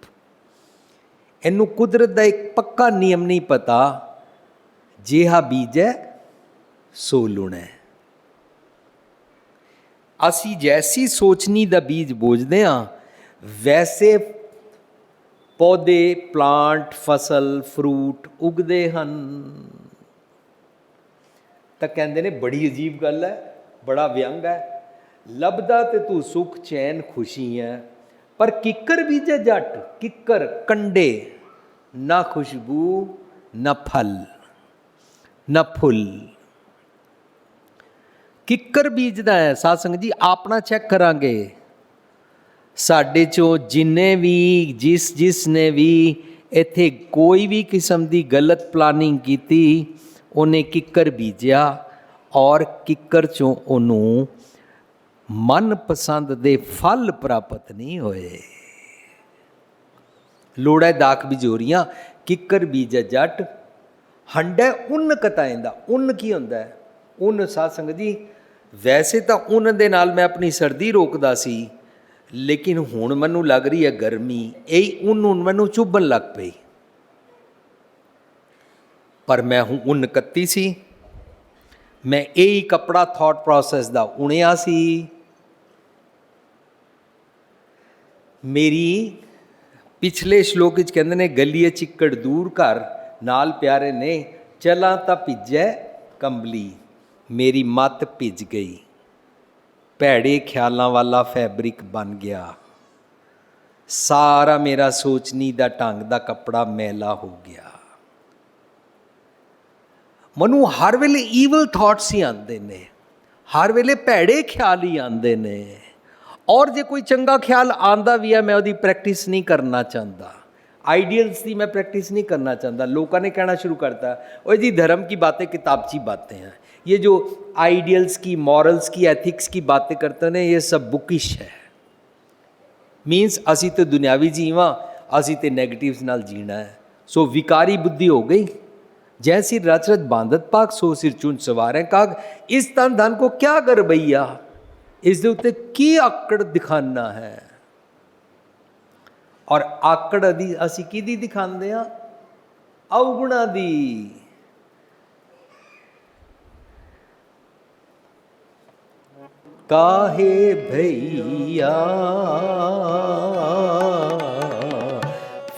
इनू कुदरत दा एक पक्का नियम नहीं पता, जिहा बीज है सो लुणा है। असी जैसी सोचनी दा बीज बोझदे हाँ, वैसे पौधे, प्लांट, फसल, फ्रूट उगदे हन। तो कहंदे ने बड़ी अजीब गल है, बड़ा व्यंग है। लभदा ते तू सुख चैन खुशी है, पर किकर बीजे जट, किकर कंडे, ना खुशबू ना फल ना फुल। किकर बीजदा है। साध संगत जी अपना चैक करांगे, साडे चों जिन्ने भी जिस ने भी इत्थे कोई भी किस्म की गलत प्लानिंग की, उन्हें किकर बीजिया और किकर चों उन्हों मन पसंद दे फल प्राप्त नहीं होए। लोड़ा दाख बिजोरियां, किकर बीजे जट, हंडे उन कताएंदा। उन की होंदा है? उन साध संगत जी वैसे तो उन दे नाल मैं अपनी सर्दी रोकदा सी, लेकिन हुण मैनू लग रही है गर्मी, यही उन मैनू चुभन लग पई। पर मैं हूँ उन कत्ती सी, मैं यही कपड़ा थॉट प्रोसैस दा उणिया सी। मेरी पिछले श्लोक विच कहंदे ने, गलिए चिक्कड़ दूर कर नाल प्यारे ने, चला तां भिजै कंबली, मेरी मत भिज गई, भैड़े ख्यालों वाला फैब्रिक बन गया। ਸਾਰਾ ਮੇਰਾ ਸੋਚਣੀ ਦਾ ਢੰਗ ਦਾ ਕੱਪੜਾ ਮੈਲਾ ਹੋ ਗਿਆ। ਮੈਨੂੰ ਹਰ ਵੇਲੇ ਈਵਲ ਥਾਟਸ ਹੀ ਆਉਂਦੇ ਨੇ, ਹਰ ਵੇਲੇ ਭੈੜੇ ਖਿਆਲ ਹੀ ਆਉਂਦੇ ਨੇ। ਔਰ ਜੇ ਕੋਈ ਚੰਗਾ ਖਿਆਲ ਆਉਂਦਾ ਵੀ ਹੈ, ਮੈਂ ਉਹਦੀ ਪ੍ਰੈਕਟਿਸ ਨਹੀਂ ਕਰਨਾ ਚਾਹੁੰਦਾ। आइडियल्स की मैं प्रैक्टिस नहीं करना चाहता। लोगों ने कहना शुरू करता है और जी धर्म की बातें किताबची बातें हैं, ये जो आइडियल्स की, मॉरल्स की, एथिक्स की बातें करते हैं ये सब बुकिश है। मीनस असी तो दुनियावी जीव हाँ, असी तो नैगेटिव्स नाल जीना है। सो विकारी बुद्धि हो गई। जैसी रच रच बांधत पाक सो सिर चुन सवार है काग। इस तन धन को क्या कर भैया, इस दे उत्ते की आकड़ दिखाना है। और आकड़ असी किहदी दिखाते हैं, अवगुणा दी। काहे भैया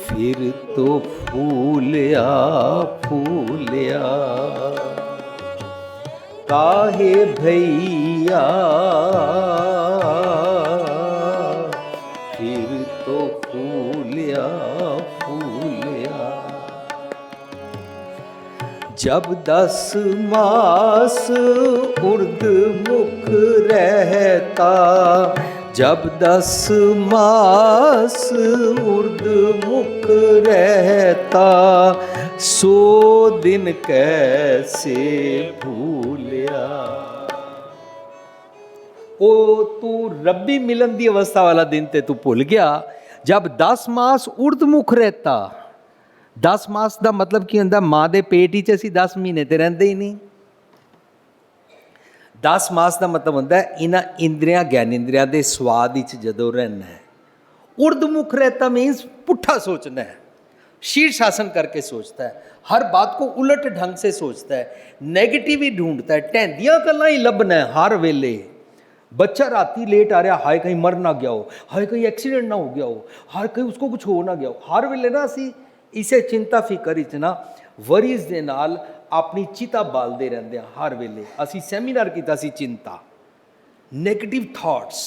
फिर तो फूलिया फूलिया, काहे भैया फिर तो फूलिया फूलिया। जब 10 मास उर्द मुख रहता, जब 10 मास उर्द मुख रहता, 100 दिन कैसे भूलिया। ओ तू रब्बी मिलन की अवस्था वाला दिन ते तू भुल गया। जब 10 मास उर्द मुख रहता, 10 मास का मतलब की होंदा, माँ के पेट ही असीं 10 महीने तो रहिंदे ही नहीं। 10 मास का मतलब होंदा इन्हां इंद्रियां ज्ञानेंद्रियां के स्वाद विच जदों रहना है। उर्द मुख रहता मीन्स पुट्ठा सोचना है, शीर्षासन करके सोचता है, हर बात को उलट ढंग से सोचता है, नैगेटिव ही ढूंढता है, ढैंदियां गल्लां ही लभना है हर वेले। बच्चा राती लेट आ रहा, हाय कहीं मर ना गया हो, हाय कहीं एक्सीडेंट ना हो गया हो, हाय कहीं उसको कुछ हो ना गया हो। हर वेले ना असी इसे चिंता फिकर विच ना वरीज दे नाल अपनी चिता बालते रहते हैं। हर वेले असी सैमीनार किया सी चिंता, नैगेटिव थॉट्स,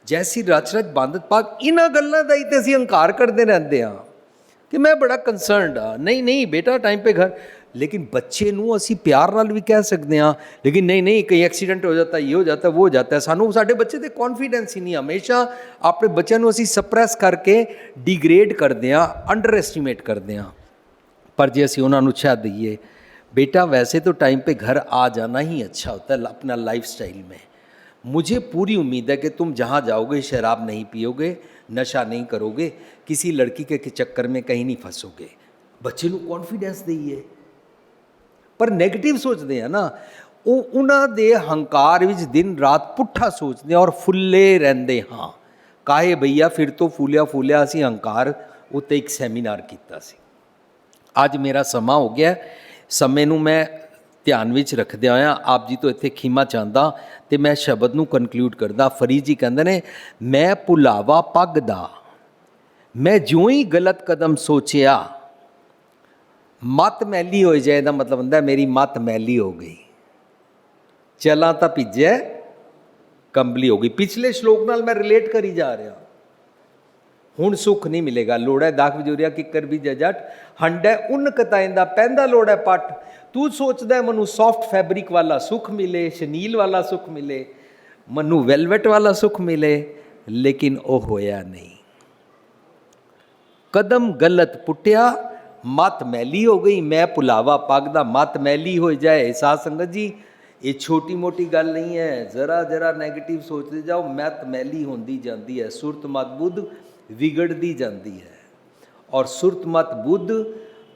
जैसी रच रच बांधत पाक, इन्हां गल्लां दा ही ते असी हंकार करते रहते हैं कि मैं बड़ा कंसर्नड हाँ। नहीं नहीं बेटा टाइम पे घर, लेकिन बच्चे नूं असी प्यार नाल भी कह सकते हैं, लेकिन नहीं नहीं कहीं एक्सीडेंट हो जाता, ये हो जाता, वो हो जाता है। सानू साडे बच्चे ते कॉन्फिडेंस ही नहीं। हमेशा अपने बच्चों नूं असी सप्रैस करके डिग्रेड करते हैं, अंडर एस्टीमेट करते हैं। पर जे असी उन्हां नूं छा दईए, बेटा वैसे तो टाइम पे घर आ जाना ही अच्छा होता है अपना लाइफ स्टाइल में। मुझे पूरी उम्मीद है कि तुम जहाँ जाओगे शराब नहीं पियोगे, नशा नहीं करोगे, किसी लड़की के चक्कर में कहीं नहीं फंसोगे। बच्चे को कॉन्फिडेंस दईए। पर नैगेटिव सोचते हैं ना, वो उन्होंने हंकार विच दिन रात पुट्ठा सोचते हैं और फुले रहते। हाँ काहे भैया फिर तो फूलिया फूलिया। असी हंकार उत्ते एक सैमीनार किया सी। अज मेरा समा हो गया, समय नूं मैं ध्यान विच रखदे होया आप जी तो इत्थे खीमा चाहता तो मैं शब्द नूं कनक्लूड करदा। फरीद जी कहंदे ने, मैं भुलावा पग दा, मैं ज्यों ही गलत कदम सोचिया, मत मैली हो जाए दा मतलब होंदा मेरी मत मैली हो गई। चला तो भिजे कंबली हो गई। पिछले श्लोक नाल मैं रिलेट करी जा रहा। हुण सुख नहीं मिलेगा, लोड़ है दाख विजोरिया किकर भी जजट, हंडै उन कताइंदा पैंदा लोड़ है पट। तू सोचदा है मनु सॉफ्ट फैब्रिक वाला सुख मिले, शनील वाला सुख मिले, मनु वेलवेट वाला सुख मिले, लेकिन वो होया नहीं। कदम गलत पुट्टिया, मत मैली हो गई। मैं भुलावा पगदा, मत मैली हो जाए। साध संगत जी ये छोटी मोटी गल नहीं है, जरा जरा नैगेटिव सोचते जाओ, मत मैली होंदी जाती है, सुरत मत बुद्ध विगड़ती जाती है। और सुरत मत बुद्ध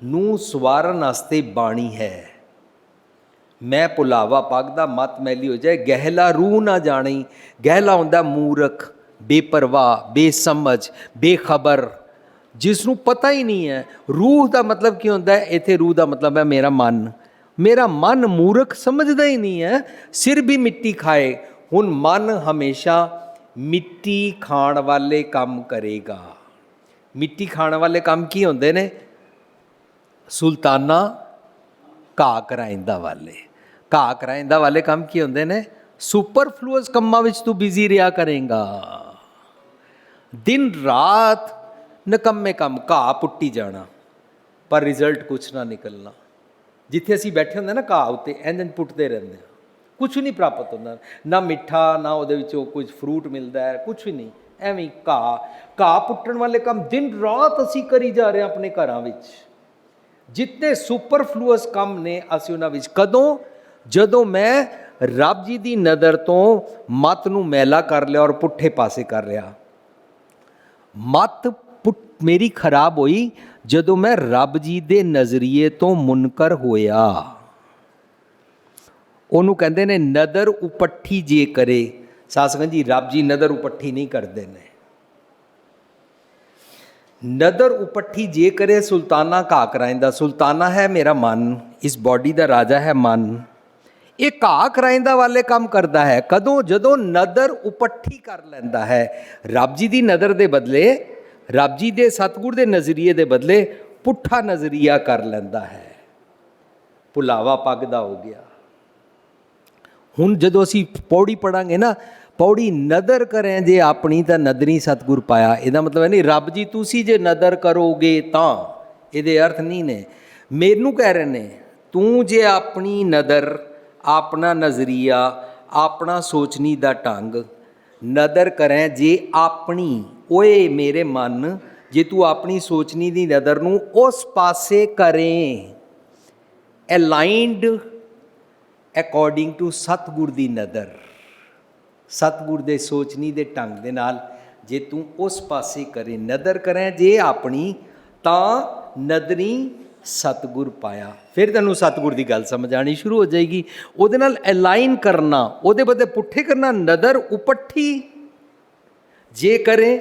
नूं सवारन वास्ते बाणी है। मैं भुलावा पगदा, मत मैली हो जाए, गहला रूह ना जानी। गहला होंदा मूर्ख, बेपरवाह, बेसमझ, बेखबर, जिसनों पता ही नहीं है। रूह का मतलब की होंदा है, इत्थे रूह का मतलब है मेरा मन। मेरा मन मूर्ख समझदा ही नहीं है, सिर भी मिट्टी खाए। हुण मन हमेशा मिट्टी खाण वाले काम करेगा। मिट्टी खाण वाले काम की होंदे ने? सुल्ताना घाह कराइंदा वाले। घाह कराइंदा वाले काम की होंदे ने? सुपरफ्लूअस कम्मां विच तू बिजी रहा करेगा। दिन रात ਨਿਕੰਮੇ ਕੰਮ, ਘਾਹ ਪੁੱਟੀ ਜਾਣਾ ਪਰ ਰਿਜ਼ਲਟ ਕੁਛ ਨਾ ਨਿਕਲਣਾ। ਜਿੱਥੇ ਅਸੀਂ ਬੈਠੇ ਹੁੰਦੇ ਨਾ ਘਾਹ ਉੱਤੇ ਇੰਝ ਪੁੱਟਦੇ ਰਹਿੰਦੇ ਆ, ਕੁਛ ਨਹੀਂ ਪ੍ਰਾਪਤ ਹੁੰਦਾ, ਨਾ ਮਿੱਠਾ, ਨਾ ਉਹਦੇ ਵਿੱਚੋਂ ਕੁਝ ਫਰੂਟ ਮਿਲਦਾ ਹੈ, ਕੁਛ ਵੀ ਨਹੀਂ, ਐਵੇਂ ਘਾਹ ਪੁੱਟਣ ਵਾਲੇ ਕੰਮ ਦਿਨ ਰਾਤ ਅਸੀਂ ਕਰੀ ਜਾ ਰਹੇ ਹਾਂ ਆਪਣੇ ਘਰਾਂ ਵਿੱਚ। ਜਿੱਤੇ ਸੁਪਰਫਲੂਅਸ ਕੰਮ ਨੇ ਅਸੀਂ ਉਹਨਾਂ ਵਿੱਚ, ਕਦੋਂ? ਜਦੋਂ ਮੈਂ ਰੱਬ ਜੀ ਦੀ ਨਜ਼ਰ ਤੋਂ ਮੱਤ ਨੂੰ ਮੈਲਾ ਕਰ ਲਿਆ ਔਰ ਪੁੱਠੇ ਪਾਸੇ ਕਰ ਰਿਹਾ। ਮੱਤ ਮੇਰੀ ਖਰਾਬ ਹੋਈ ਜਦੋਂ ਮੈਂ ਰੱਬ ਜੀ ਦੇ ਨਜ਼ਰੀਏ ਤੋਂ ਮੁਨਕਰ ਹੋਇਆ। ਉਹਨੂੰ ਕਹਿੰਦੇ ਨੇ ਨਦਰ ਉਪੱਠੀ ਜੇ ਕਰੇ। ਸਾਸਗੰਜ ਜੀ ਰੱਬ ਜੀ ਨਦਰ ਉਪੱਠੀ ਨਹੀਂ ਕਰਦੇ ਨੇ। ਨਦਰ ਉਪੱਠੀ ਜੇ ਕਰੇ ਸੁਲਤਾਨਾ ਘਾਹ ਕਰਾਇੰਦਾ। ਸੁਲਤਾਨਾ ਹੈ ਮੇਰਾ ਮਨ, ਇਸ ਬਾਡੀ ਦਾ ਰਾਜਾ ਹੈ ਮਨ। ਇਹ ਘਾਹ ਕਰਾਇੰਦਾ ਵਾਲੇ ਕੰਮ ਕਰਦਾ ਹੈ ਕਦੋਂ? ਜਦੋਂ ਨਦਰ ਉਪੱਠੀ ਕਰ ਲੈਂਦਾ ਹੈ। ਰੱਬ ਜੀ ਦੀ ਨਜ਼ਰ ਦੇ ਬਦਲੇ, ਰੱਬ ਜੀ ਦੇ ਸਤਿਗੁਰ ਦੇ ਨਜ਼ਰੀਏ ਦੇ ਬਦਲੇ ਪੁੱਠਾ ਨਜ਼ਰੀਆ ਕਰ ਲੈਂਦਾ ਹੈ। ਭੁਲਾਵਾ ਪੱਗ ਦਾ ਹੋ ਗਿਆ। ਹੁਣ ਜਦੋਂ ਅਸੀਂ ਪੌੜੀ ਪੜਾਂਗੇ ਨਾ, ਪੌੜੀ ਨਦਰ ਕਰੇ ਜੇ ਆਪਣੀ ਤਾਂ ਨਦਰੀ ਸਤਿਗੁਰ ਪਾਇਆ। ਇਹਦਾ ਮਤਲਬ ਹੈ ਨਹੀਂ ਰੱਬ ਜੀ ਤੁਸੀਂ ਜੇ ਨਦਰ ਕਰੋਗੇ ਤਾਂ, ਇਹਦੇ ਅਰਥ ਨਹੀਂ ਨੇ। ਮੈਨੂੰ ਕਹਿ ਰਹੇ ਨੇ ਤੂੰ ਜੇ ਆਪਣੀ ਨਦਰ, ਆਪਣਾ ਨਜ਼ਰੀਆ, ਆਪਣਾ ਸੋਚਣੀ ਦਾ ਢੰਗ ਨਦਰ ਕਰੇ ਜੇ ਆਪਣੀ, ਓਏ ਮੇਰੇ ਮਨ, ਜੇ ਤੂੰ ਆਪਣੀ ਸੋਚਣੀ ਦੀ ਨਜ਼ਰ ਨੂੰ ਉਸ ਪਾਸੇ ਕਰੇ, ਅਲਾਈਨਡ ਅਕੋਰਡਿੰਗ ਟੂ ਸਤਿਗੁਰ ਦੀ ਨਜ਼ਰ, ਸਤਿਗੁਰ ਦੇ ਸੋਚਣੀ ਦੇ ਢੰਗ ਦੇ ਨਾਲ ਜੇ ਤੂੰ ਉਸ ਪਾਸੇ ਕਰੇ, ਨਜ਼ਰ ਕਰੇ ਜੇ ਆਪਣੀ, ਤਾਂ ਨਦਰੀ ਸਤਿਗੁਰ ਪਾਇਆ। ਫਿਰ ਤੈਨੂੰ ਸਤਿਗੁਰ ਦੀ ਗੱਲ ਸਮਝ ਆਣੀ ਸ਼ੁਰੂ ਹੋ ਜਾਏਗੀ। ਉਹਦੇ ਨਾਲ ਅਲਾਈਨ ਕਰਨਾ, ਉਹਦੇ ਬਦਲੇ ਪੁੱਠੇ ਕਰਨਾ। ਨਦਰ ਉਪੱਠੀ ਜੇ ਕਰੇ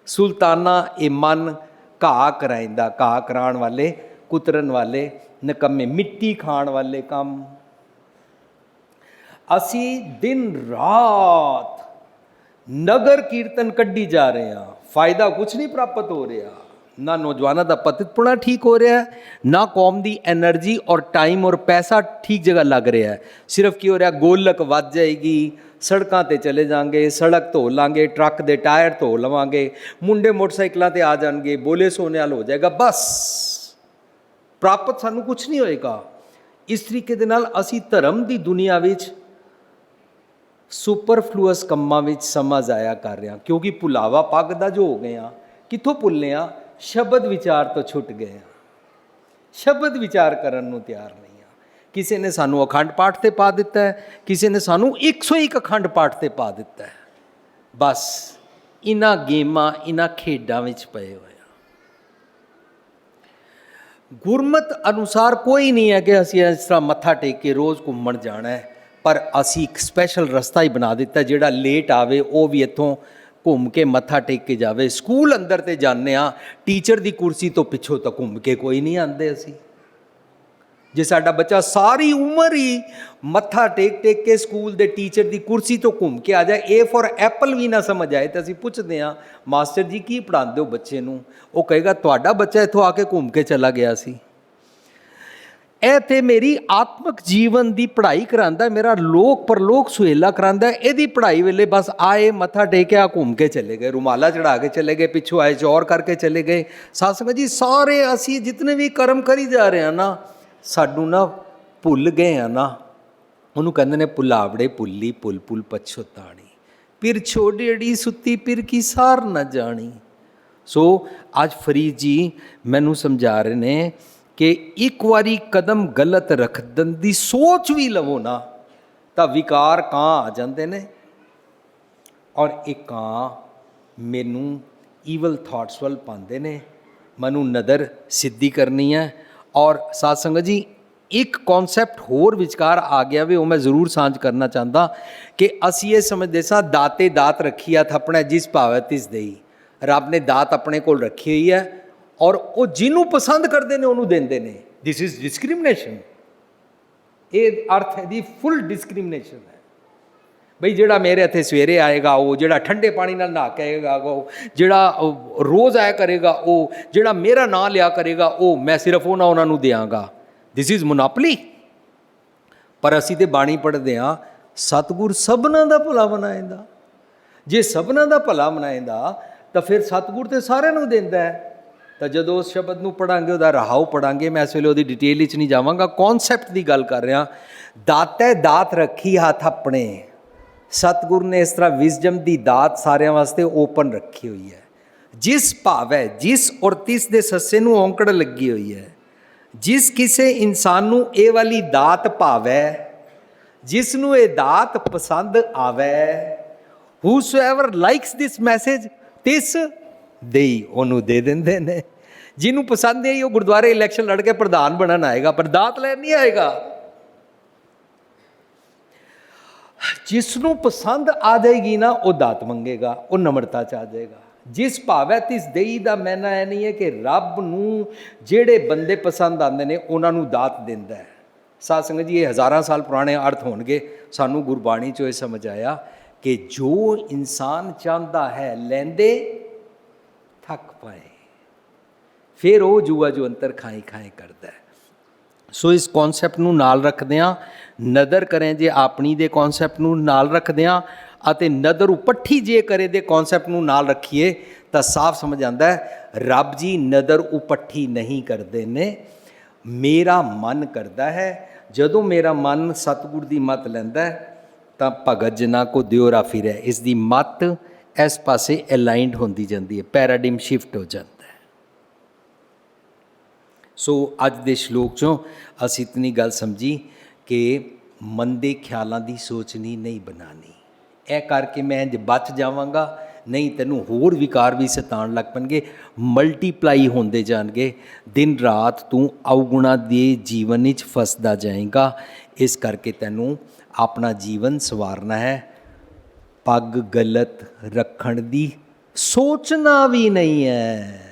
ਸੁਲਤਾਨਾ, ਇਹ ਮਨ ਘਾਹ ਕਰਾਇੰਦਾ। ਘਾਹ ਕਰਾਉਣ ਵਾਲੇ, ਕੁਤਰਨ ਵਾਲੇ, ਨਿਕੰਮੇ, ਮਿੱਟੀ ਖਾਣ ਵਾਲੇ ਕੰਮ। ਅਸੀਂ ਦਿਨ ਰਾਤ ਨਗਰ ਕੀਰਤਨ ਕੱਢੀ ਜਾ ਰਹੇ ਹਾਂ, ਫਾਇਦਾ ਕੁਛ ਨਹੀਂ ਪ੍ਰਾਪਤ ਹੋ ਰਿਹਾ। ਨਾ ਨੌਜਵਾਨਾਂ ਦਾ ਪਤਿਤਪੁਣਾ ਠੀਕ ਹੋ ਰਿਹਾ, ਨਾ ਕੌਮ ਦੀ ਐਨਰਜੀ ਔਰ ਟਾਈਮ ਔਰ ਪੈਸਾ ਠੀਕ ਜਗ੍ਹਾ ਲੱਗ ਰਿਹਾ। ਸਿਰਫ ਕੀ ਹੋ ਰਿਹਾ? ਗੋਲਕ ਵੱਧ ਜਾਏਗੀ, ਸੜਕਾਂ 'ਤੇ ਚਲੇ ਜਾਵਾਂਗੇ, ਸੜਕ ਧੋ ਲਾਂਗੇ, ਟਰੱਕ ਦੇ ਟਾਇਰ ਧੋ ਲਵਾਂਗੇ, ਮੁੰਡੇ ਮੋਟਰਸਾਈਕਲਾਂ 'ਤੇ ਆ ਜਾਣਗੇ, ਬੋਲੇ ਸੋਨੇ ਵਾਲ ਹੋ ਜਾਏਗਾ, ਬਸ ਪ੍ਰਾਪਤ ਸਾਨੂੰ ਕੁਛ ਨਹੀਂ ਹੋਏਗਾ। ਇਸ ਤਰੀਕੇ ਦੇ ਨਾਲ ਅਸੀਂ ਧਰਮ ਦੀ ਦੁਨੀਆ ਵਿੱਚ ਸੁਪਰਫਲੂਅਸ ਕੰਮਾਂ ਵਿੱਚ ਸਮਾਂ ਜ਼ਾਇਆ ਕਰ ਰਹੇ ਹਾਂ, ਕਿਉਂਕਿ ਭੁਲਾਵਾ ਪੱਗ ਦਾ ਜੋ ਹੋ ਗਏ ਹਾਂ। ਕਿੱਥੋਂ ਭੁੱਲੇ ਹਾਂ? ਸ਼ਬਦ ਵਿਚਾਰ ਤੋਂ ਛੁੱਟ ਗਏ ਹਾਂ। ਸ਼ਬਦ ਵਿਚਾਰ ਕਰਨ ਨੂੰ ਤਿਆਰ ਨਹੀਂ ਹਾਂ। ਕਿਸੇ ਨੇ ਸਾਨੂੰ ਅਖੰਡ ਪਾਠ 'ਤੇ ਪਾ ਦਿੱਤਾ ਹੈ, ਕਿਸੇ ਨੇ ਸਾਨੂੰ 101 ਅਖੰਡ ਪਾਠ 'ਤੇ ਪਾ ਦਿੱਤਾ ਹੈ। ਬਸ ਇਹਨਾਂ ਗੇਮਾਂ, ਇਹਨਾਂ ਖੇਡਾਂ ਵਿੱਚ ਪਏ ਹੋਏ ਹਾਂ। ਗੁਰਮਤ ਅਨੁਸਾਰ ਕੋਈ ਨਹੀਂ ਹੈ ਕਿ ਅਸੀਂ ਇਸ ਤਰ੍ਹਾਂ ਮੱਥਾ ਟੇਕ ਕੇ ਰੋਜ਼ ਘੁੰਮਣ ਜਾਣਾ ਹੈ, ਪਰ ਅਸੀਂ ਇੱਕ ਸਪੈਸ਼ਲ ਰਸਤਾ ਹੀ ਬਣਾ ਦਿੱਤਾ। ਜਿਹੜਾ ਲੇਟ ਆਵੇ ਉਹ ਵੀ ਇੱਥੋਂ ਘੁੰਮ ਕੇ ਮੱਥਾ ਟੇਕ ਕੇ ਜਾਵੇ। ਸਕੂਲ ਅੰਦਰ ਤੇ ਜਾਂਦੇ ਹਾਂ, ਟੀਚਰ ਦੀ ਕੁਰਸੀ ਤੋਂ ਪਿੱਛੋਂ ਤਾਂ ਘੁੰਮ ਕੇ ਕੋਈ ਨਹੀਂ ਆਉਂਦੇ ਅਸੀਂ। ਜੇ ਸਾਡਾ ਬੱਚਾ ਸਾਰੀ ਉਮਰ ਹੀ ਮੱਥਾ ਟੇਕ ਟੇਕ ਕੇ ਸਕੂਲ ਦੇ ਟੀਚਰ ਦੀ ਕੁਰਸੀ ਤੋਂ ਘੁੰਮ ਕੇ ਆ ਜਾਏ, ਏ ਫॉर ਐਪਲ ਵੀ ਨਾ ਸਮਝ ਆਏ, ਤਾਂ ਅਸੀਂ ਪੁੱਛਦੇ ਹਾਂ ਮਾਸਟਰ ਜੀ ਕੀ ਪੜ੍ਹਾਉਂਦੇ ਹੋ ਬੱਚੇ ਨੂੰ? ਉਹ ਕਹੇਗਾ ਤੁਹਾਡਾ ਬੱਚਾ ਇੱਥੋਂ ਆ ਕੇ ਘੁੰਮ ਕੇ ਚਲਾ ਗਿਆ ਸੀ। ਇਹ ਤੇ ਮੇਰੀ ਆਤਮਿਕ ਜੀਵਨ ਦੀ ਪੜ੍ਹਾਈ ਕਰਾਉਂਦਾ, ਮੇਰਾ ਲੋਕ ਪਰਲੋਕ ਸੁਹੇਲਾ ਕਰਾਉਂਦਾ। ਇਹਦੀ ਪੜ੍ਹਾਈ ਵੇਲੇ ਬਸ ਆਏ, ਮੱਥਾ ਟੇਕਿਆ, ਘੁੰਮ ਕੇ ਚਲੇ ਗਏ, ਰੁਮਾਲਾ ਚੜਾ ਕੇ ਚਲੇ ਗਏ, ਪਿੱਛੋਂ ਆਏ ਚੌਰ ਕਰਕੇ ਚਲੇ ਗਏ। ਸਤਿਸੰਗ ਜੀ ਸਾਰੇ ਅਸੀਂ ਜਿਤਨੇ ਵੀ ਕਰਮ ਕਰੀ ਜਾ ਰਹੇ ਹਾਂ ਨਾ, ਸਾਨੂੰ ਨਾ ਭੁੱਲ ਗਏ ਆ ਨਾ। ਉਹਨੂੰ ਕਹਿੰਦੇ ਨੇ ਭੁਲਾਵੜੇ ਭੁੱਲੀ ਭੁੱਲ ਭੁੱਲ ਪਛਤਾਣੀ, ਫਿਰ ਛੋੜੀ ਅੜੀ ਸੁੱਤੀ ਫਿਰ ਕੀ ਸਾਰ ਨਾ ਜਾਣੀ। ਸੋ ਅੱਜ ਫਰੀਦ ਜੀ ਮੈਨੂੰ ਸਮਝਾ ਰਹੇ ਨੇ ਕਿ ਇੱਕ ਵਾਰੀ ਕਦਮ ਗਲਤ ਰੱਖਣ ਦੀ ਸੋਚ ਵੀ ਲਵੋ ਨਾ, ਤਾਂ ਵਿਕਾਰ ਕਾਂ ਆ ਜਾਂਦੇ ਨੇ। ਔਰ ਇਹ ਕਾਂ ਮੈਨੂੰ ਈਵਲ ਥਾਟਸ ਵੱਲ ਪਾਉਂਦੇ ਨੇ, ਮੈਨੂੰ ਨਜ਼ਰ ਸਿੱਧੀ ਕਰਨੀ ਹੈ। ਔਰ ਸਾਧ ਸੰਗਤ ਜੀ ਇੱਕ ਕੌਨਸੈਪਟ ਹੋਰ ਵਿਚਕਾਰ ਆ ਗਿਆ ਵੇ, ਉਹ ਮੈਂ ਜ਼ਰੂਰ ਸਾਂਝ ਕਰਨਾ ਚਾਹੁੰਦਾ ਕਿ ਅਸੀਂ ਇਹ ਸਮਝਦੇ ਸਾਂ ਦਾਤੇ ਦਾਤ ਰੱਖੀ ਆ ਥਪਣਾ ਜਿਸ ਭਾਵੈ ਤਿਸ ਦੇਈ। ਰੱਬ ਨੇ ਦਾਤ ਆਪਣੇ ਕੋਲ ਰੱਖੀ ਹੋਈ ਹੈ ਔਰ ਉਹ ਜਿਹਨੂੰ ਪਸੰਦ ਕਰਦੇ ਨੇ ਉਹਨੂੰ ਦਿੰਦੇ ਨੇ। This is discrimination. ਇਹ ਅਰਥ ਹੈ ਦੀ ਫੁੱਲ ਡਿਸਕ੍ਰਿਮੀਨੇਸ਼ਨ ਹੈ। ਬਈ ਜਿਹੜਾ ਮੇਰੇ ਇੱਥੇ ਸਵੇਰੇ ਆਏਗਾ ਉਹ, ਜਿਹੜਾ ਠੰਡੇ ਪਾਣੀ ਨਾਲ ਨਹਾ ਕੇ ਆਏਗਾ ਉਹ, ਜਿਹੜਾ ਰੋਜ਼ ਆਇਆ ਕਰੇਗਾ ਉਹ, ਜਿਹੜਾ ਮੇਰਾ ਨਾਂ ਲਿਆ ਕਰੇਗਾ ਉਹ, ਮੈਂ ਸਿਰਫ ਉਹਨਾਂ ਨੂੰ ਦਿਆਂਗਾ। This is monopoly. ਪਰ ਅਸੀਂ ਤੇ ਬਾਣੀ ਪੜ੍ਹਦੇ ਹਾਂ, ਸਤਿਗੁਰ ਸਭਨਾਂ ਦਾ ਭਲਾ ਬਣਾਏਂਦਾ। ਜੇ ਸਭਨਾਂ ਦਾ ਭਲਾ ਮਨਾਏਂਦਾ ਤਾਂ ਫਿਰ ਸਤਿਗੁਰ ਤੇ ਸਾਰਿਆਂ ਨੂੰ ਦਿੰਦਾ ਹੈ। ਤਾਂ ਜਦੋਂ ਉਸ ਸ਼ਬਦ ਨੂੰ ਪੜਾਂਗੇ, ਉਹਦਾ ਰਹਾਉ ਪੜਾਂਗੇ, ਮੈਂ ਇਸ ਵੇਲੇ ਉਹਦੀ ਡਿਟੇਲ ਵਿੱਚ ਨਹੀਂ ਜਾਵਾਂਗਾ, ਕੌਨਸੈਪਟ ਦੀ ਗੱਲ ਕਰ ਰਿਹਾ। ਦਾਤੈ ਦਾਤ ਰੱਖੀ ਹੱਥ ਆਪਣੇ। ਸਤਿਗੁਰ ਨੇ ਇਸ ਤਰ੍ਹਾਂ ਵਿਜ਼ਡਮ ਦੀ ਦਾਤ ਸਾਰਿਆਂ ਵਾਸਤੇ ਓਪਨ ਰੱਖੀ ਹੋਈ ਹੈ। ਜਿਸ ਭਾਵੈ, ਜਿਸ ਔਰ ਤਿਸ ਦੇ ਸੱਸੇ ਨੂੰ ਔਂਕੜ ਲੱਗੀ ਹੋਈ ਹੈ। ਜਿਸ ਕਿਸੇ ਇਨਸਾਨ ਨੂੰ ਇਹ ਵਾਲੀ ਦਾਤ ਭਾਵੈ, ਜਿਸ ਨੂੰ ਇਹ ਦਾਤ ਪਸੰਦ ਆਵੈ, ਹੂਸੋਐਵਰ ਲਾਈਕਸ ਦਿਸ ਮੈਸੇਜ ਤਿਸ ਦੇਈ, ਉਹਨੂੰ ਦੇ ਦਿੰਦੇ ਨੇ। ਜਿਹਨੂੰ ਪਸੰਦ ਹੈ ਉਹ ਗੁਰਦੁਆਰੇ ਇਲੈਕਸ਼ਨ ਲੜ ਕੇ ਪ੍ਰਧਾਨ ਬਣਨ ਆਏਗਾ, ਪਰ ਦਾਤ ਲੈਣ ਨਹੀਂ ਆਏਗਾ। ਜਿਸ ਨੂੰ ਪਸੰਦ ਆ ਜਾਏਗੀ ਨਾ, ਉਹ ਦਾਤ ਮੰਗੇਗਾ, ਉਹ ਨਮਰਤਾ 'ਚ ਆ ਜਾਏਗਾ। ਜਿਸ ਭਾਵੈ ਤਿਸ ਦੇਈ ਦਾ ਮੈਨਾ ਇਹ ਨਹੀਂ ਹੈ ਕਿ ਰੱਬ ਨੂੰ ਜਿਹੜੇ ਬੰਦੇ ਪਸੰਦ ਆਉਂਦੇ ਨੇ ਉਹਨਾਂ ਨੂੰ ਦਾਤ ਦਿੰਦਾ ਹੈ। ਸਾਧ ਸੰਗਤ ਜੀ, ਇਹ ਹਜ਼ਾਰਾਂ ਸਾਲ ਪੁਰਾਣੇ ਅਰਥ ਹੋਣਗੇ। ਸਾਨੂੰ ਗੁਰਬਾਣੀ 'ਚੋਂ ਇਹ ਸਮਝ ਆਇਆ ਕਿ ਜੋ ਇਨਸਾਨ ਚਾਹੁੰਦਾ ਹੈ ਲੈਂਦੇ ਥੱਕ ਪਾਏ, ਫਿਰ ਉਹ ਜੂਆ ਜੋ ਅੰਤਰ ਖਾਏ ਖਾਏ ਕਰਦਾ ਹੈ। ਸੋ ਇਸ ਕੌਨਸੈਪਟ ਨੂੰ ਨਾਲ ਰੱਖਦਿਆਂ ਨਦਰ ਕਰੇ ਜੇ ਆਪਣੀ ਦੇ ਕੌਨਸੈਪਟ ਨੂੰ ਨਾਲ ਰੱਖਦਿਆਂ ਅਤੇ ਨਦਰ ਉਪੱਠੀ ਜੇ ਕਰੇ ਦੇ ਕੌਨਸੈਪਟ ਨੂੰ ਨਾਲ ਰੱਖੀਏ ਤਾਂ ਸਾਫ਼ ਸਮਝ ਆਉਂਦਾ ਹੈ ਰੱਬ ਜੀ ਨਦਰ ਉਪੱਠੀ ਨਹੀਂ ਕਰਦੇ ਨੇ। ਮੇਰਾ ਮਨ ਕਰਦਾ ਹੈ, ਜਦੋਂ ਮੇਰਾ ਮਨ ਸਤਿਗੁਰ ਦੀ ਮੱਤ ਲੈਂਦਾ ਤਾਂ ਭਗਤ ਜਨਾਂ ਕੋ ਦਿਓਰਾ ਫਿਰੈ। ਇਸ ਦੀ ਮੱਤ ਇਸ ਪਾਸੇ ਅਲਾਈਨਡ ਹੁੰਦੀ ਜਾਂਦੀ ਹੈ, ਪੈਰਾਡਿਮ ਸ਼ਿਫਟ ਹੋ ਜਾਂਦਾ ਹੈ। ਸੋ ਅੱਜ ਦੇ ਸ਼ਲੋਕ 'ਚੋਂ ਅਸੀਂ ਇਤਨੀ ਗੱਲ ਸਮਝੀ ਕਿ ਮੰਦੇ ਖਿਆਲਾਂ ਦੀ ਸੋਚਣੀ ਨਹੀਂ ਬਣਾਉਣੀ। ਇਹ ਕਰਕੇ ਮੈਂ ਇੰਝ ਬਚ ਜਾਵਾਂਗਾ, ਨਹੀਂ ਤੈਨੂੰ ਹੋਰ ਵਿਕਾਰ ਵੀ ਸਤਾਉਣ ਲੱਗ ਪੈਣਗੇ, ਮਲਟੀਪਲਾਈ ਹੁੰਦੇ ਜਾਣਗੇ। ਦਿਨ ਰਾਤ ਤੂੰ ਅਵਗੁਣਾ ਦੇ ਜੀਵਨ ਵਿੱਚ ਫਸਦਾ ਜਾਏਗਾ। ਇਸ ਕਰਕੇ ਤੈਨੂੰ ਆਪਣਾ ਜੀਵਨ ਸੰਵਾਰਨਾ ਹੈ। ਪੱਗ ਗਲਤ ਰੱਖਣ ਦੀ ਸੋਚਣਾ ਵੀ ਨਹੀਂ ਹੈ।